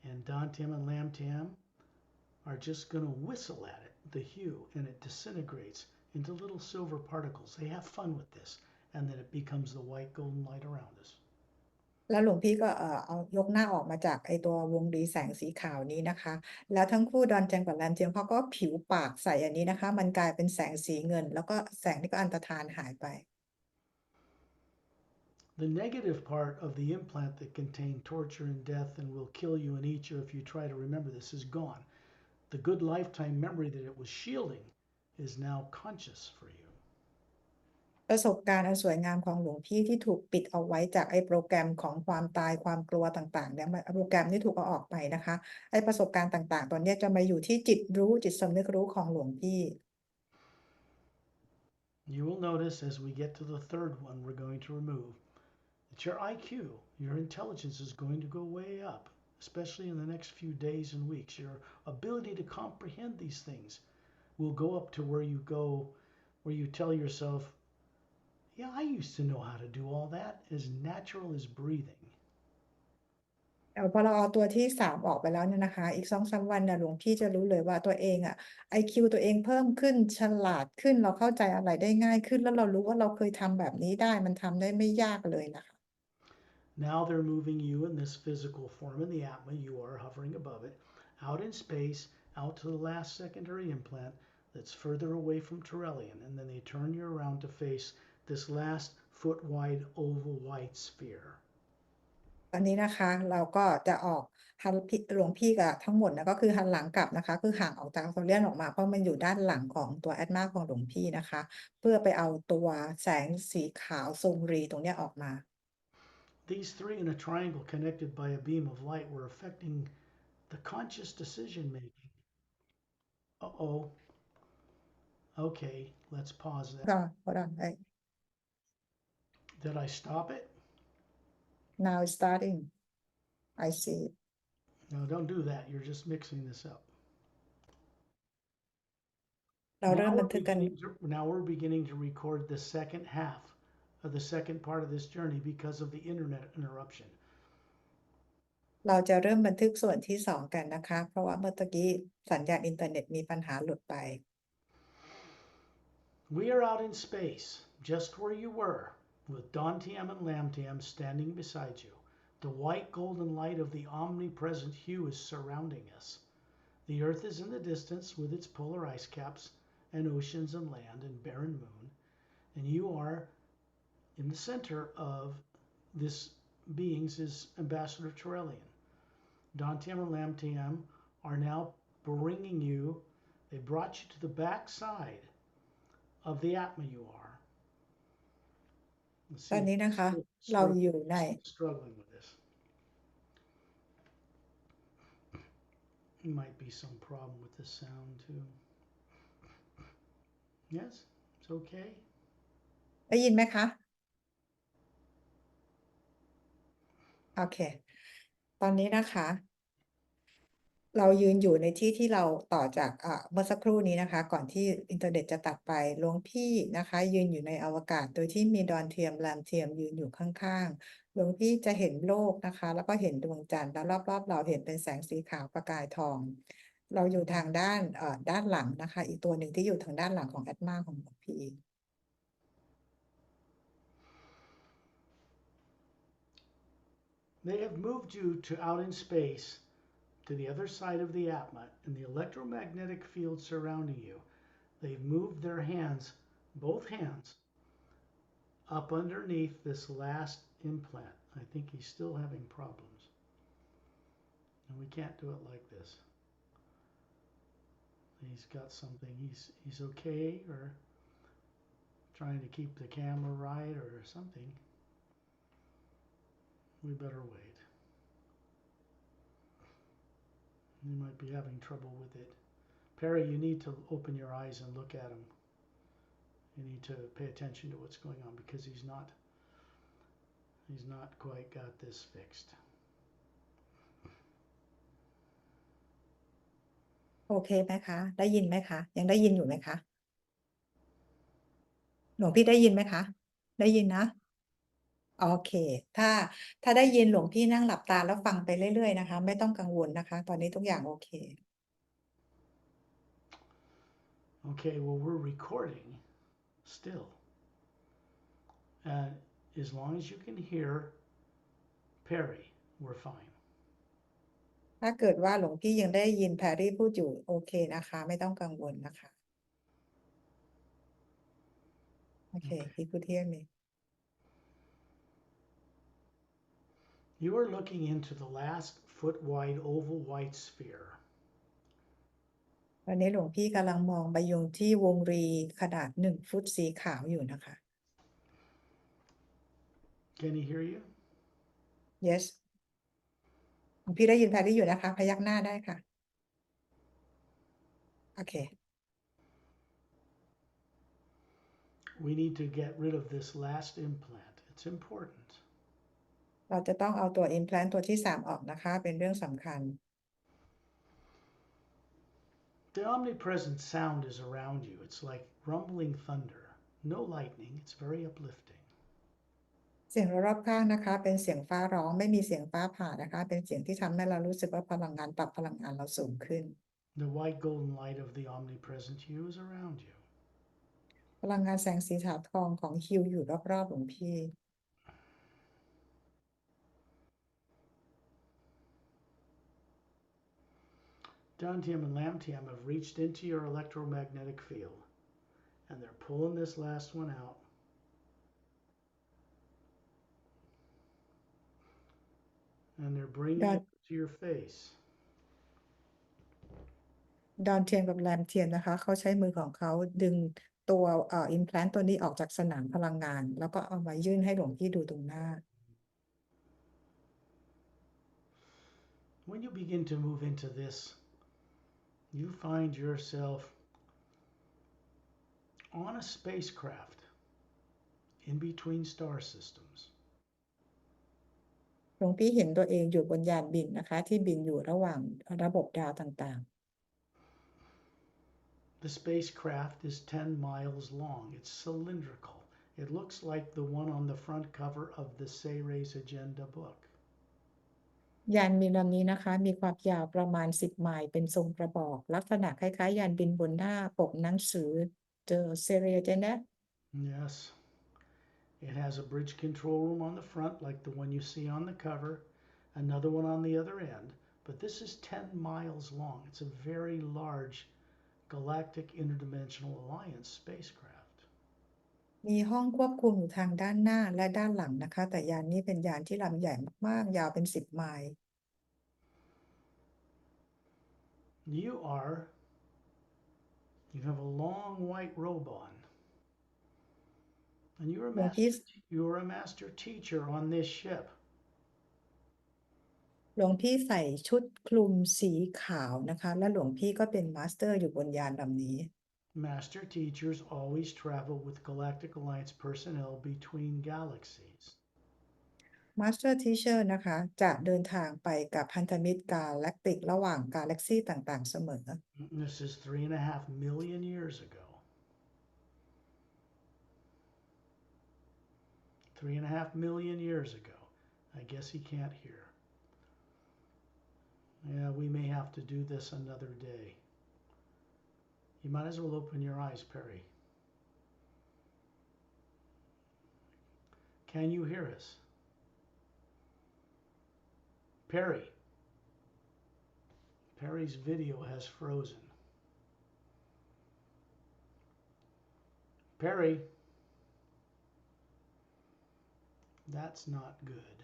and Dantam and Lamtam are just going to whistle at it, the hue, and it disintegrates into little silver particles. They have fun with this, and then it becomes the white golden light around us. แล้วหลวงพี่ก็เอายกหน้าออกมาจากไอตัววงรีแสงสีขาวนี้นะคะแล้วทั้งคู่ดอนแจงกับแรมเจียงเขาก็ผิวปากใส่อันนี้นะคะมันกลายเป็นแสงสีเงินแล้วก็แสงนี่ก็อันตรธานหายไป The negative part of the implant that contained torture and death and will kill you and eat you if you try to remember this is gone. The good lifetime memory that it was shielding is now conscious for you. ประสบการณ์อันสวยงามของหลวงพี่ที่ถูกปิดเอาไว้จากไอ้โปรแกรมของความตายความกลัวต่างๆเนี่ยโปรแกรมที่ถูกเอาออกไปนะคะไอ้ประสบการณ์ต่างๆตอนนี้จะมาอยู่ที่จิตรู้จิตสำนึกรู้ของหลวงพี่ You will notice as we get to the third one we're going to remove that your IQ, your intelligence is going to go way up, especially in the next few days and weeks. Your ability to comprehend these things will go up to where you tell yourself, yeah, I used to know how to do all that, as natural as breathing. พอเราเอาตัวที่3ออกไปแล้วเนี่ยนะคะอีก2-3 วันหลวงพี่จะรู้เลยว่าตัวเองIQ ตัวเองเพิ่มขึ้นฉลาดขึ้นเราเข้าใจอะไรได้ง่ายขึ้นแล้วเรารู้ว่าเราเคยทำแบบนี้ได้มันทำได้ไม่ยากเลยนะคะ Now they're moving you in this physical form in the Atma, you are hovering above it, out in space, out to the last secondary implant that's further away from Turelian, and then they turn you around to face this last foot-wide oval white sphere. ตอนนี้นะคะเราก็จะออกหลวงพี่กับทั้งหมดนะก็คือหันหลังกลับนะคะคือห่างออกจากโซเลียนออกมาเพราะมันอยู่ด้านหลังของตัวแอดมาของหลวงพี่นะคะเพื่อไปเอาตัวแสงสีขาวทรงรีตรงเนี้ยออกมา These three in a triangle connected by a beam of light were affecting the conscious decision making. Uh-oh. Okay, let's pause that. Hold on. Did I stop it? Now it's starting. I see it. No, don't do that. You're just mixing this up. เราเริ่มบันทึกกัน Now we're beginning to record the second half of the second part of this journey because of the internet interruption. เราจะเริ่มบันทึกส่วนที่2กันนะคะเพราะว่าเมื่อกี้สัญญาณอินเทอร์เน็ตมีปัญหาหลุดไป We are out in space, just where you were, with Dantium and Lamtium standing beside you. The white golden light of the omnipresent hue is surrounding us. The Earth is in the distance with its polar ice caps and oceans and land and barren moon, and you are in the center of this being's is Ambassador Turelian. Dantium and Lamtium are now bringing you, they brought you to the back side of the Atma you are. ตอนนี้นะคะเราอยู่ใน struggling with this. Might be some problem with the sound too. Yes, it's okay. ได้ยินไหมคะโอเคตอนนี้นะคะเรายืนอยู่ในที่ที่เราต่อจากเมื่อสักครู่นี้นะคะก่อนที่อินเทอร์เน็ตจะตัดไปหลวงพี่นะคะยืนอยู่ในอวกาศโดยที่มีดอนเทียมแรมเทียมยืนอยู่ข้างๆหลวงพี่จะเห็นโลกนะคะแล้วก็เห็นดวงจันทร์แล้วรอบๆเราเห็นเป็นแสงสีขาวประกายทองเราอยู่ทางด้านหลังนะคะอีกตัวหนึ่งที่อยู่ทางด้านหลังของแอดมาของหลวงพี่ They have moved you to out in space to the other side of the Atma and the electromagnetic field surrounding you. They've moved their hands, both hands, up underneath this last implant. I think he's still having problems. And we can't do it like this. He's got something. He's okay or trying to keep the camera right or something. We better wait. You might be having trouble with it. Pari, you need to open your eyes and look at him. You need to pay attention to what's going on because he's not quite got this fixed. โอเคไหมคะได้ยินไหมคะยังได้ยินอยู่ไหมคะหลวงพี่ได้ยินไหมคะได้ยินนะโอเคถ้าได้ยินหลวงพี่นั่งหลับตาแล้วฟังไปเรื่อยๆนะคะไม่ต้องกังวลนะคะตอนนี้ทุกอย่างโอเค Okay, well we're recording still. And as long as you can hear Pari, we're fine. ถ้าเกิดว่าหลวงพี่ยังได้ยินแพรรี่พูดอยู่โอเคนะคะไม่ต้องกังวลนะคะโอเค he could hear me You are looking into the last foot-wide oval white sphere. ตอนนี้หลวงพี่กำลังมองไปยังที่วงรีขนาด1 ฟุตสีขาวอยู่นะคะ Can he hear you? yes หลวงพี่ได้ยินแพรรี่อยู่นะคะพยักหน้าได้ค่ะโอเค We need to get rid of this last implant. It's important. เราจะต้องเอาตัว implant ตัวที่3ออกนะคะเป็นเรื่องสำคัญ The omnipresent sound is around you. It's like rumbling thunder. No lightning. It's very uplifting. เสียงรอบข้างนะคะเป็นเสียงฟ้าร้องไม่มีเสียงฟ้าผ่านะคะเป็นเสียงที่ทำให้เรารู้สึกว่าพลังงานปรับพลังงานเราสูงขึ้น The white golden light of the omnipresent hue is around you. พลังงานแสงสีขาวทองของฮิวอยู่รอบๆหลวงพี่ Dantium and Lamtium have reached into your electromagnetic field and they're pulling this last one out. and they're bringing ดอน it to your face. ดอนเทียนกับแรมเทียนนะคะเขาใช้มือของเขาดึงตัวimplant ตัวนี้ออกจากสนามพลังงาน แล้วก็เอามายื่นให้หลวงพี่ดูตรงหน้า When you begin to move into this, you find yourself on a spacecraft in between star systems. หลวงพี่เห็นตัวเองอยู่บนยานบินนะคะที่บินอยู่ระหว่างระบบดาวต่าง The spacecraft is 10 miles long. It's cylindrical. It looks like the one on the front cover of the Ceres Agenda book. ๆ ยานบินลำนี้นะคะมีความยาวประมาณ10 ไมล์เป็นทรงกระบอก ลักษณะคล้ายๆ ยานบินบนหน้าปกหนังสือ The Ceres นะ Yes. It has a bridge control room on the front, like the one you see on the cover, another one on the other end. But this is 10 miles long. It's a very large Galactic Interdimensional Alliance spacecraft. มีห้องควบคุมอยู่ทางด้านหน้าและด้านหลังนะคะ แต่ยานนี้เป็นยานที่ลำใหญ่มากๆ ยาวเป็น10 ไมล์ You have a long white robe on. And you're หลวงพี่ a master teacher on this ship. หลวงพี่ใส่ชุดคลุมสีขาวนะคะ และหลวงพี่ก็เป็นมาสเตอร์อยู่บนยานลำนี้ Master teachers always travel with Galactic Alliance personnel between galaxies. Master Teacher นะคะจะเดินทางไปกับพันธมิตรกาแล็กติกระหว่างกาแล็กซี่ต่างๆเสมอ This is 3.5 million years ago. 3.5 million years ago. I guess he can't hear. Yeah, we may have to do this another day. You might as well open your eyes, Pari. Can you hear us? Pari. Pari's video has frozen. Pari. That's not good.